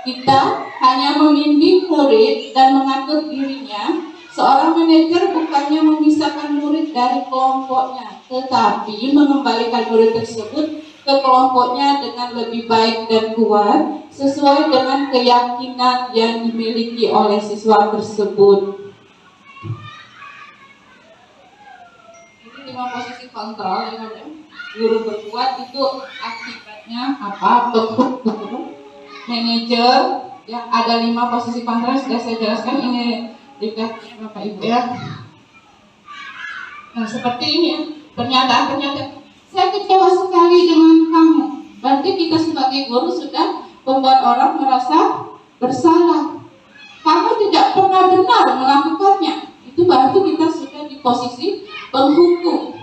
Kita hanya membimbing murid dan mengatur dirinya. Seorang manajer bukannya memisahkan murid dari kelompoknya, tetapi mengembalikan murid tersebut ke kelompoknya dengan lebih baik dan kuat sesuai dengan keyakinan yang dimiliki oleh siswa tersebut. Ini 5 posisi kontrol ya, guru berbuat itu akibatnya apa? Bentuk manajer yang ada 5 posisi kontrol sudah saya jelaskan, ini dikasih Bapak Ibu ya. Nah, seperti ini ya, pernyataan-pernyataan. Saya kecewa sekali dengan kamu. Berarti kita sebagai guru sudah membuat orang merasa bersalah. Kamu tidak pernah benar melakukannya. Itu berarti kita sudah di posisi penghukum.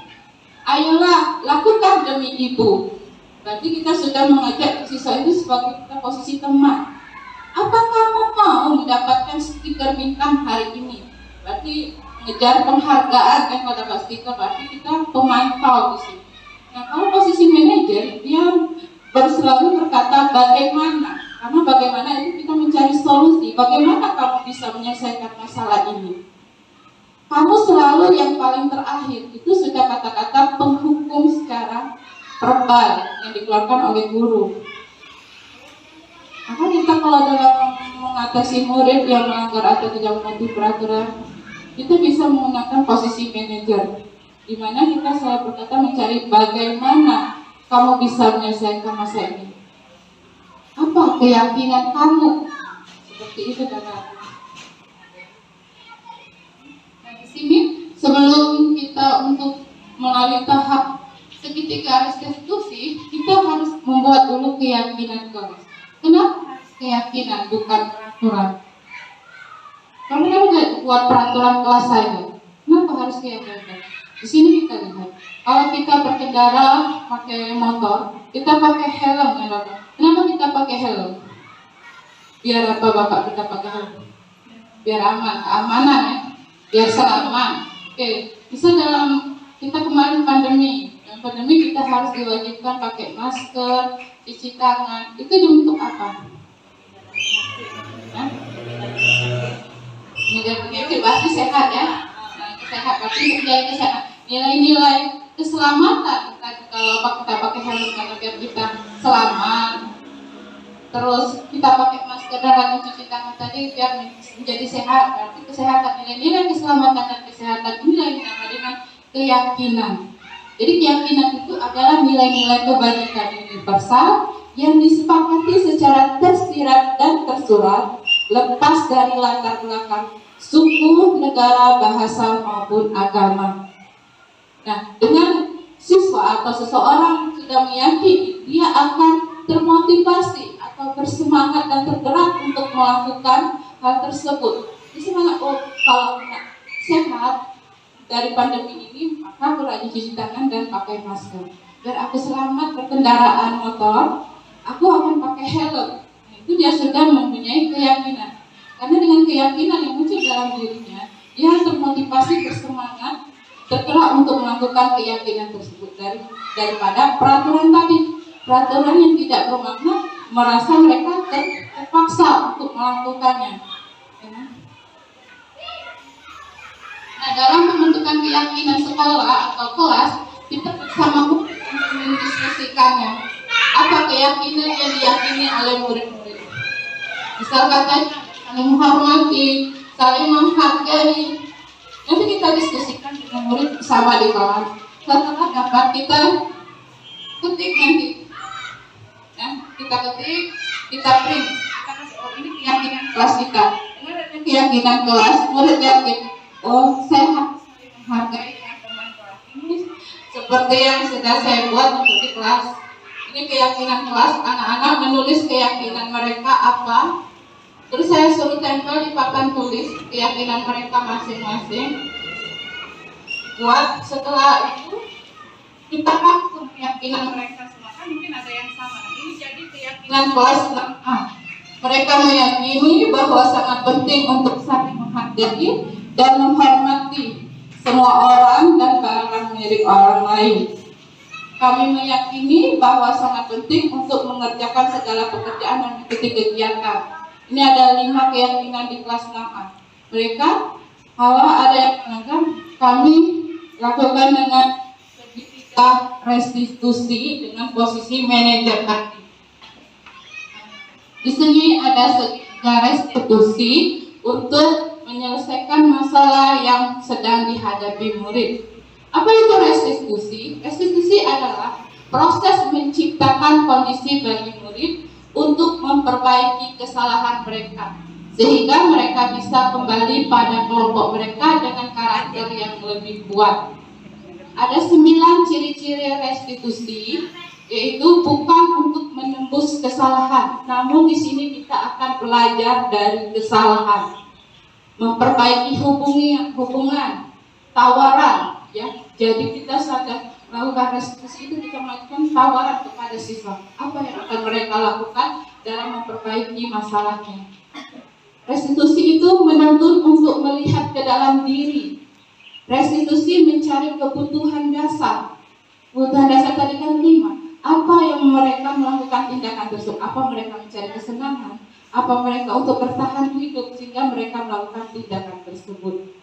Ayolah, lakukan demi ibu. Berarti kita sudah mengajak siswa itu sebagai kita posisi teman. Apa kamu mau mendapatkan stiker bintang hari ini? Berarti mengejar penghargaan yang kalau dapat stiker, berarti kita pemantau di sini. Nah, kalau posisi manajer, dia selalu berkata bagaimana, karena bagaimana itu kita mencari solusi. Bagaimana kamu bisa menyelesaikan masalah ini? Kamu selalu yang paling terakhir. Itu sudah kata-kata penghukum secara verbal yang dikeluarkan oleh guru. Maka kita kalau dalam mengatasi murid yang melanggar atau tidak mematuhi peraturan, kita bisa menggunakan posisi manajer, di mana kita selalu berkata mencari bagaimana kamu bisa menyelesaikan masa ini. Apa keyakinan kamu? Seperti itu dalam. Nah, di sini sebelum kita untuk melalui tahap sekitar 3 restitusi, kita harus membuat dulu keyakinan kelas. Kenapa harus keyakinan, bukan peraturan? Kamu kan udah buat peraturan kelas saja. Kenapa harus keyakinan? Di sini kita lihat, kalau kita berkendara pakai motor, kita pakai helm, kenapa? Kenapa kita pakai helm? Biar apa Bapak kita pakai helm? Biar aman, keamanan ya, biar selamat. Oke, bisa dalam kita kemarin pandemi kita harus diwajibkan pakai masker, cuci tangan. Itu untuk apa? Ini pasti sehat ya, sehat tapi menjaga kesehatan. Nilai-nilai keselamatan kalau kita pakai helm karena biar kita selamat. Terus kita pakai masker dan rajin cuci tangan tadi biar menjadi sehat. Berarti kesehatan, nilai-nilai keselamatan dan kesehatan inilah yang dinamakan dengan keyakinan. Jadi keyakinan itu adalah nilai-nilai kebajikan universal yang disepakati secara tersirat dan tersurat, lepas dari latar belakang suku, negara, bahasa maupun agama. Nah, dengan siswa atau seseorang sudah meyakini, dia akan termotivasi atau bersemangat dan tergerak untuk melakukan hal tersebut. Dia semangat, oh kalau sehat dari pandemi ini, maka aku rajin cuci tangan dan pakai masker. Biar aku selamat berkendaraan motor, aku akan pakai helm. Nah, itu dia sudah mempunyai keyakinan. Karena dengan keyakinan yang muncul dalam dirinya, dia termotivasi, bersemangat, tergerak untuk melakukan keyakinan tersebut daripada peraturan tadi. Peraturan yang tidak bermakna, merasa mereka terpaksa untuk melakukannya. Nah, dalam pembentukan keyakinan sekolah atau kelas, kita bersama mendiskusikannya. Apa keyakinan yang diyakini oleh murid-murid? Misal katanya saling menghormati, saling menghargai. Nanti kita diskusikan dengan murid bersama di kelas. Setelah dapat kita ketik nanti. Ya, kita ketik, kita print. Kita kasih, oh ini keyakinan kelas kita. Dengan ada keyakinan kelas, murid yakin, oh saya menghargai teman kelas ini seperti yang sudah saya buat untuk di kelas. Ini keyakinan kelas, anak-anak menulis keyakinan mereka apa. Terus saya suruh tempel di papan tulis keyakinan mereka masing-masing. Buat setelah itu kita rangkum keyakinan mereka semua, kan mungkin ada yang sama. Ini jadi keyakinan kelas 6A. Mereka meyakini bahwa sangat penting untuk saling menghargai dan menghormati semua orang dan barang milik orang lain. Kami meyakini bahwa sangat penting untuk mengerjakan segala pekerjaan dan mengikuti kegiatan. Ini ada 5 keyakinan di kelas 6A. Mereka, kalau ada yang melanggar, kami lakukan dengan segitiga restitusi dengan posisi manajer tadi. Di sini ada segitiga restitusi untuk menyelesaikan masalah yang sedang dihadapi murid. Apa itu restitusi? Restitusi adalah proses menciptakan kondisi bagi murid untuk memperbaiki kesalahan mereka, sehingga mereka bisa kembali pada kelompok mereka dengan karakter yang lebih kuat. Ada 9 ciri-ciri restitusi, yaitu bukan untuk menembus kesalahan, namun di sini kita akan belajar dari kesalahan, memperbaiki hubungan, tawaran, ya. Jadi kita sadar melakukan restitusi itu kita melakukan tawaran kepada siswa. Apa yang akan mereka lakukan dalam memperbaiki masalahnya? Restitusi itu menuntut untuk melihat ke dalam diri. Restitusi mencari kebutuhan dasar. Kebutuhan dasar tadi kan 5. Apa yang mereka melakukan tindakan tersebut? Apa mereka mencari kesenangan? Apa mereka untuk bertahan hidup sehingga mereka melakukan tindakan tersebut?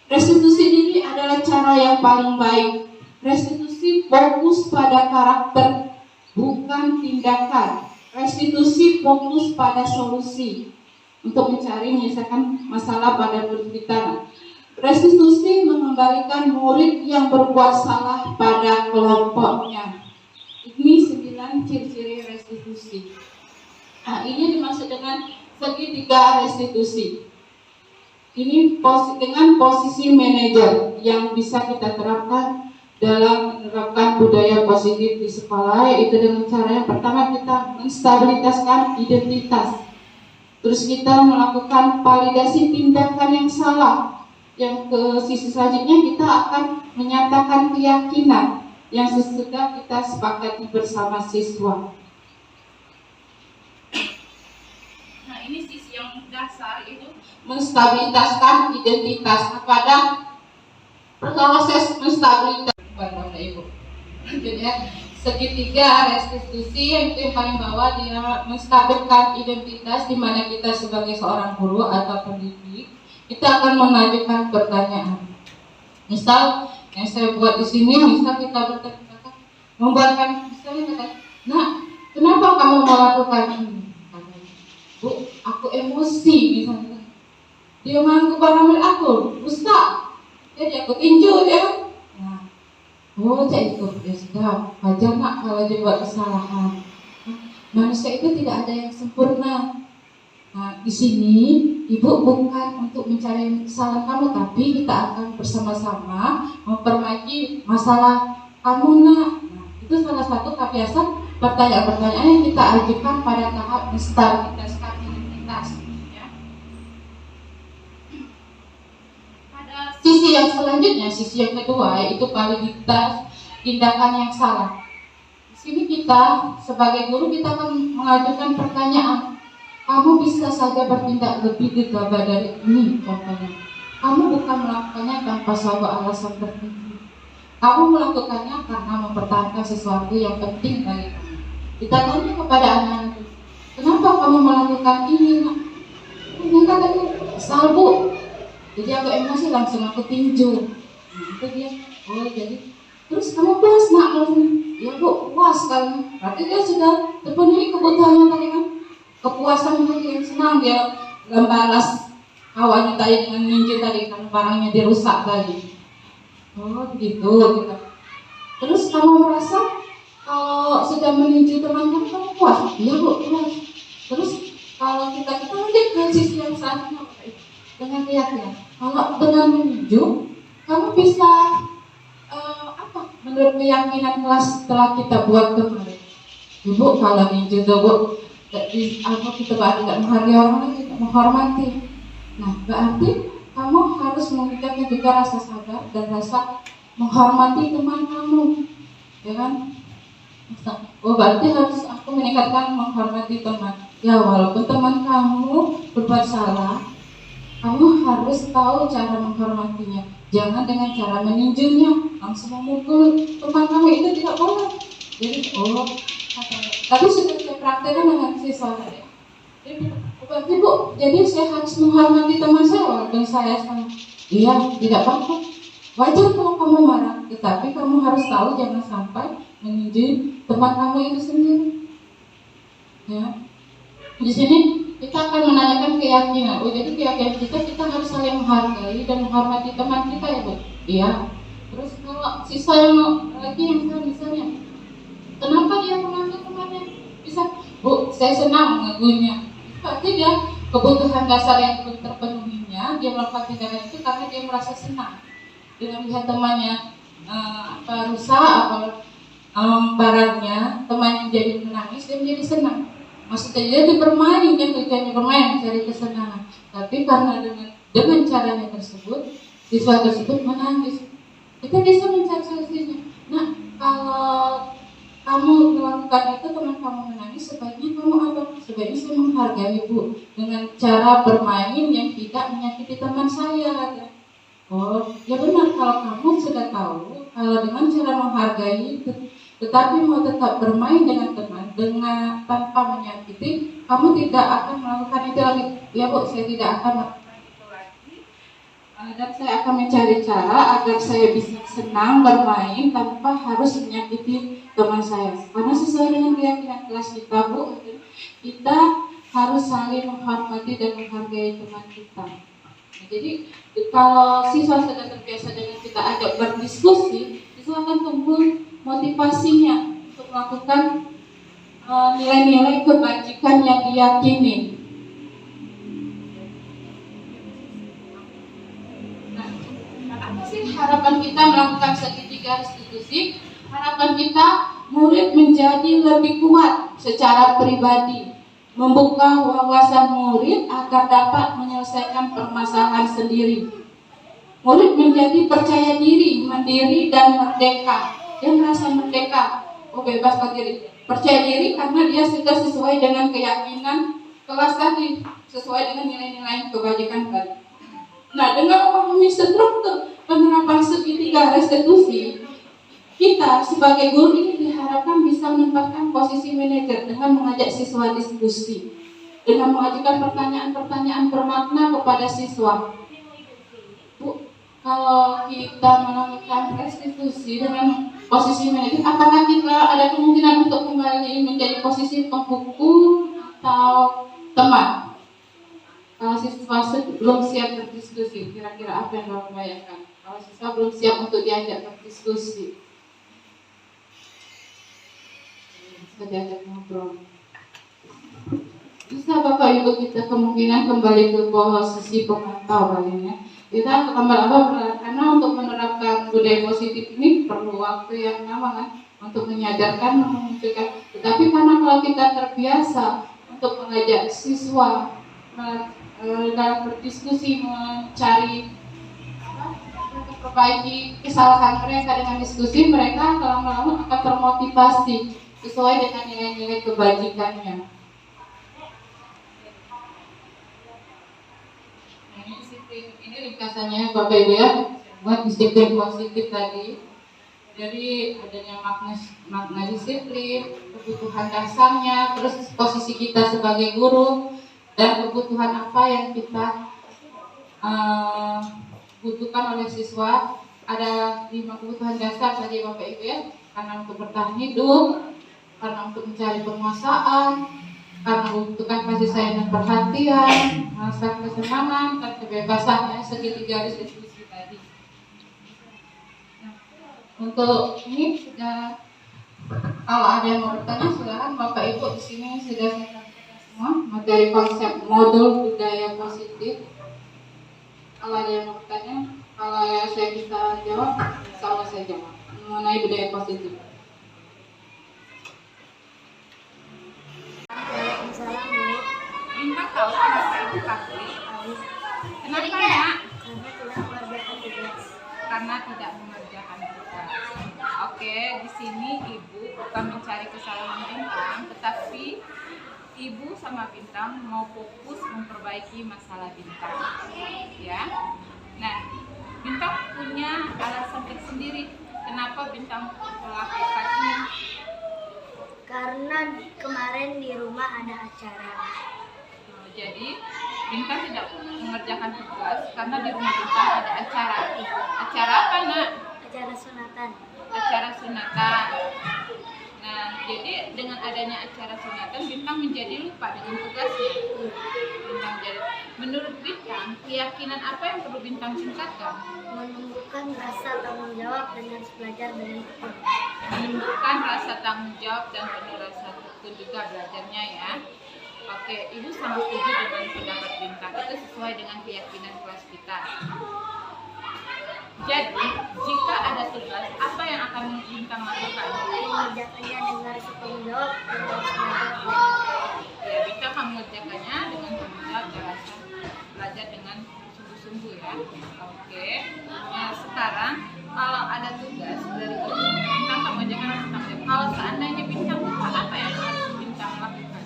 Restitusi diri adalah cara yang paling baik. Restitusi fokus pada karakter, bukan tindakan. Restitusi fokus pada solusi untuk menyelesaikan masalah pada murid kita. Restitusi mengembalikan murid yang berbuat salah pada kelompoknya. Ini 9 ciri-ciri restitusi. Nah, ini dimaksud dengan segitiga restitusi. Ini dengan posisi manajer yang bisa kita terapkan dalam menerapkan budaya positif di sekolah, yaitu dengan cara yang pertama kita menstabilitaskan identitas. Terus kita melakukan validasi tindakan yang salah. Yang ke sisi selanjutnya kita akan menyatakan keyakinan yang sesudah kita sepakati bersama siswa. Nah, ini sisi yang dasar itu menstabilitaskan identitas. Nah, pada proses menstabilitas Bapak Ibu. Jadi segitiga restitusi yang itu yang paling bawah, dia menstabilkan identitas, di mana kita sebagai seorang guru atau pendidik kita akan mengajukan pertanyaan. Misal yang saya buat di sini, misal kita bertanya, membuatkan misalnya, nah, kenapa kamu melakukan ini? Bu, aku emosi misalnya. Dia mengganggu barang milik aku, rusak. Jadi aku tinju dia. Nah, oh, saya ikut, ya sudah, wajar nak kalau dia buat kesalahan. Manusia itu tidak ada yang sempurna. Nah, di sini ibu bukan untuk mencari kesalahan kamu, tapi kita akan bersama-sama memperbaiki masalah kamu nak. Nah, itu salah satu kebiasaan pertanyaan-pertanyaan yang kita ajukan pada tahap menstabilitaskan identitas. Ya. Pada sisi yang selanjutnya, sisi yang kedua, yaitu validitas tindakan yang salah. Di sini kita sebagai guru kita akan mengajukan pertanyaan. Kamu bisa saja bertindak lebih gegabah dari ini, contohnya. Kamu bukan melakukannya tanpa suatu alasan tertentu. Kamu melakukannya karena mempertahankan sesuatu yang penting bagi kamu. Kita tanya kepada anak-anak, kenapa kamu melakukan ini, nak? Dia kata, salbu. Jadi aku emosi, langsung aku tinju. Nah, itu dia, oh jadi, terus kamu puas nak? Ya bu, puas kan. Berarti dia sudah terpenuhi kebutuhannya tadi kan. Kepuasan hati yang senang, dia membalas awalnya tadi dengan ninja tadi karena barangnya dirusak tadi. Oh begitu gitu. Terus kamu merasa kalau sudah meninju teman kamu puas? Iya bu, puas. Terus kalau kita lanjut ke sisi yang selanjutnya dengan keyakinan, kalau dengan meninju kamu bisa apa? Menurut keyakinan kelas setelah kita buat kemarin, ibu kalau ninju tuh bu, kita berarti tidak menghargai orang lain, tidak menghormati. Nah, berarti kamu harus memiliki juga rasa sabar dan rasa menghormati teman kamu, ya kan? Oh, berarti harus aku meningkatkan menghormati teman. Ya, walaupun teman kamu berbuat salah, kamu harus tahu cara menghormatinya. Jangan dengan cara meninjunya, langsung memukul teman kamu, itu tidak boleh. Jadi, tapi sudah saya praktekkan dengan siswa saya. Berarti bu, jadi saya harus menghormati teman saya walaupun saya sama. Iya, tidak apa-apa. Wajar kalau kamu marah, tetapi kamu harus tahu jangan sampai meninju teman kamu itu sendiri. Ya, di sini kita akan menanyakan keyakinan. Oh, jadi keyakinan kita harus saling menghargai dan menghormati teman kita ya bu. Iya. Terus kalau siswa yang lagi yang misalnya, kenapa dia mengambil temannya? Bisa, bu, saya senang mengaguinya. Berarti dia kebutuhan dasar yang belum terpenuhinya, dia melakukan tindakan itu karena dia merasa senang dengan melihat temannya rusak barangnya, temannya jadi menangis dan jadi senang. Maksudnya dia bermain, kan tujuannya bermain mencari kesenangan. Tapi karena dengan caranya tersebut, siswa tersebut menangis. Kita bisa mencari solusinya. Nah, kalau kamu melakukan itu teman kamu menangis, sebaiknya kamu apa? Sebaiknya saya menghargai ibu dengan cara bermain yang tidak menyakiti teman saya. Oh, ya benar, kalau kamu sudah tahu kalau dengan cara menghargai tetapi mau tetap bermain dengan teman dengan tanpa menyakiti, kamu tidak akan melakukan itu lagi. Ya bu, saya tidak akan melakukan itu lagi. Dan saya akan mencari cara agar saya bisa senang bermain tanpa harus menyakiti teman saya. Karena sesuai dengan keyakinan kelas kita bu, kita harus saling menghormati dan menghargai teman kita. Nah, jadi kalau siswa sudah terbiasa dengan kita ajak berdiskusi, siswa akan tumbuh motivasinya untuk melakukan nilai-nilai kebajikan yang diyakini. Nah, apa sih harapan kita melakukan segitiga restitusi, harapan kita murid menjadi lebih kuat secara pribadi, membuka wawasan murid agar dapat menyelesaikan permasalahan sendiri. Murid menjadi percaya diri, mandiri, dan merdeka. Dia merasa merdeka, bebas mandiri. Percaya diri karena dia sudah sesuai dengan keyakinan kelas tadi, sesuai dengan nilai-nilai kebajikan tadi. Nah, dengan memahami struktur penerapan segitiga restitusi, kita sebagai guru ini diharapkan bisa menempatkan posisi manajer dengan mengajak siswa diskusi, dengan mengajukan pertanyaan-pertanyaan bermakna kepada siswa. Bu, kalau kita melakukan restitusi dengan posisi manajer, apakah kita ada kemungkinan untuk kembali menjadi posisi pembuku atau teman? Kalau siswa belum siap berdiskusi, kira-kira apa yang Bapak bayangkan? Kalau siswa belum siap untuk diajak berdiskusi, bisa diajak ngobrol. Bisa Bapak Ibu kita kemungkinan kembali ke posisi pemantau kali ya. Kita tambah-tambah karena untuk menerapkan budaya positif ini perlu waktu yang lama kan untuk menyadarkan, memunculkan. Tetapi karena kalau kita terbiasa untuk mengajak siswa dalam berdiskusi, mencari memperbaiki kesalahan mereka dengan diskusi, mereka lama-lama akan termotivasi sesuai dengan nilai-nilai kebajikannya. Ini ringkasannya Bapak Ibu ya, buat disiplin positif tadi. Jadi adanya makna disiplin, kebutuhan dasarnya, terus posisi kita sebagai guru, dan kebutuhan apa yang kita butuhkan oleh siswa. Ada 5 kebutuhan dasar tadi Bapak Ibu ya, karena untuk bertahan hidup, karena untuk mencari penguasaan, karena membutuhkan kasih sayang dan perhatian, rasa kesenangan dan kebebasan, ya, segitiga restitusi tadi. Nah, untuk ini sudah, kalau ada yang mau bertanya silakan Bapak Ibu, di sini sudah saya sampaikan semua materi konsep modul budaya positif. Kalau ada yang mau bertanya, kalau saya bisa jawab, insya Allah saya jawab mengenai budaya positif. Waalaikumsalam, Bu. Bintang tahu kenapa Ibu kasih? Kenapa ya? Karena tidak mengerjakan tugas. Karena tidak mengerjakan tugas. Oke, di sini Ibu bukan mencari kesalahan Bintang, tetapi Ibu sama Bintang mau fokus memperbaiki masalah Bintang. Ya. Nah, Bintang punya alasan tersendiri kenapa Bintang melakukan ini. Karena kemarin di rumah ada acara. Jadi Bintang tidak mengerjakan tugas karena di rumah Bintang ada acara. Acara apa, Nak? Acara sunatan. Acara sunatan. Nah, jadi dengan adanya acara sunatan Bintang menjadi lupa dengan tugasnya. Bintang jadi. Menurut Bintang, keyakinan apa yang perlu Bintang tingkatkan? Menumbuhkan rasa tanggung jawab dan harus belajar dengan tekun. Menumbuhkan rasa tanggung jawab dan penuh rasa tekun juga belajarnya ya. Oke, Ibu sangat setuju dengan pendapat Bintang. Itu sesuai dengan keyakinan kelas kita. Jadi, jika ada tugas, apa yang akan Bintang lakukan? Mengerjakannya dengan rasa tanggung jawab dan harus belajar. Ya, Bintang akan mengerjakannya dengan tanggung jawab dan rasa belajar dengan sungguh-sungguh ya. Oke. Nah, sekarang kalau ada tugas dari Ibu, Bintang akan mengerjakan rasa tanggung jawab. Kalau seandainya Bintang lupa, apa yang harus Bintang lakukan?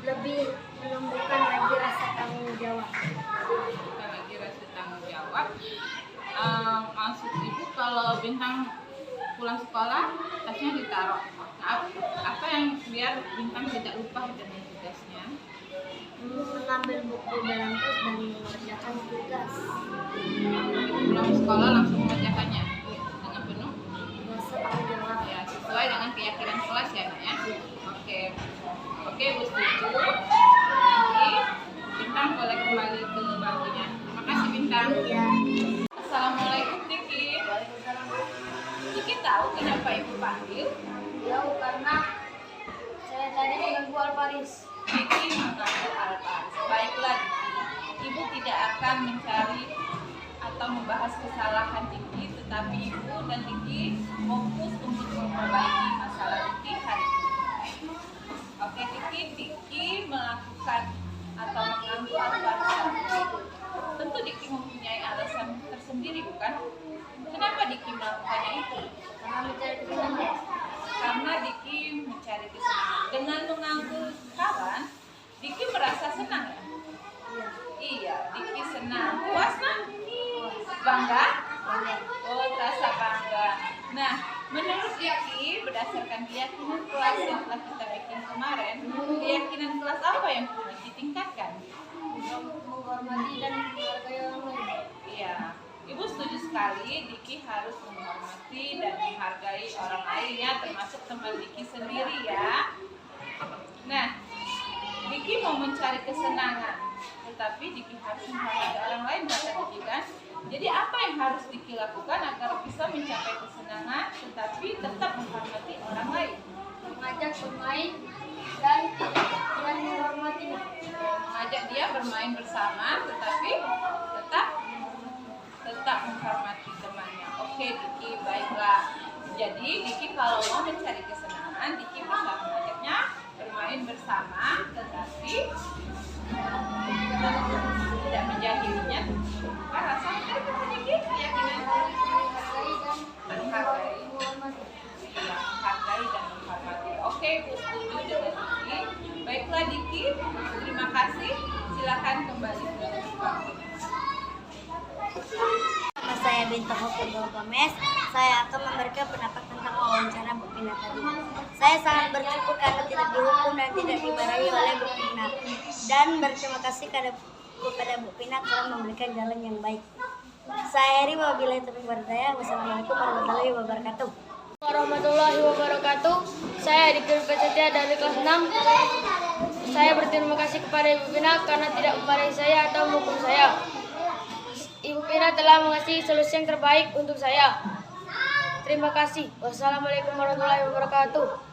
Lebih menumbuhkan lagi rasa tanggung jawab. Bukan lagi rasa tanggung jawab. Maksud Ibu kalau Bintang pulang sekolah tasnya ditaruh. Nah, apa yang biar Bintang tidak lupa dengan tugasnya? Mengambil buku dalam tas dan mengerjakan tugas. Pulang sekolah langsung mengerjakannya dengan penuh Rasa tanggung jawab. ya, sesuai dengan keyakinan kelas ya, Nak, ya. Oke, Bu setuju. Nanti Bintang boleh kembali ke bangkunya. Terima kasih Bintang. Ya. Assalamualaikum Tiki. Tiki tahu kenapa Ibu panggil? Tahu karena saya tadi dengan Bu Alparis. Tiki mengaku Alparis. Baiklah Tiki. Ibu tidak akan mencari atau membahas kesalahan Tiki, Tetapi Ibu dan Diki fokus untuk memperbaiki masalah Diki hari ini. Oke Diki melakukan atau mengganggu alasan. Tentu Diki mempunyai alasan tersendiri bukan? Kenapa Diki melakukannya itu? Karena Diki mencari kesenangan. Dengan mengganggu kawan, Diki merasa senang ya? Iya, Diki senang. Puas nah? Bangga? Oh, terasa bangga. Nah, menurut Diki, berdasarkan keyakinan kelas yang telah kita bikin kemarin, keyakinan kelas apa yang perlu Diki tingkatkan? Menghormati dan menghargai orang lain. Iya, Ibu setuju sekali. Diki harus menghormati dan menghargai orang lain ya, termasuk teman Diki sendiri ya. Nah, Diki mau mencari kesenangan, tetapi Diki harus menghargai orang lain kata Diki kan. Jadi apa yang harus Diki lakukan agar bisa mencapai kesenangan, tetapi tetap menghormati orang lain? Mengajak bermain dan menghormati. Mengajak dia bermain bersama, tetapi tetap menghormati temannya. Oke Diki, baiklah. Jadi Diki kalau mau mencari kesenangan, Diki bisa mengajaknya bermain bersama, tetapi tidak menjahilinya. Kan rasanya kan kata Diki keyakinan menghargai dan menghormati. Oke, Ibu setuju dengan Diki. Baiklah Diki, terima kasih. Silakan kembali ke ruang. Nama saya Bintang Hugo Gomez. Saya akan memberikan pendapat tentang wawancara Bu Pina tadi. Saya sangat bersyukur karena tidak dihukum dan tidak dimarahi oleh Bu Pina. Dan berterima kasih kepada Bu Pina telah memberikan jalan yang baik. Saya Heri, wabillahi taufiq wal hidayah. Wassalamualaikum warahmatullahi wabarakatuh. Warahmatullahi wabarakatuh. Saya Diki Setia dari kelas 6. Saya berterima kasih kepada Ibu Pina karena tidak memarahi saya atau menghukum saya. Ibu Pina telah mengasih solusi yang terbaik untuk saya. Terima kasih. Wassalamualaikum warahmatullahi wabarakatuh.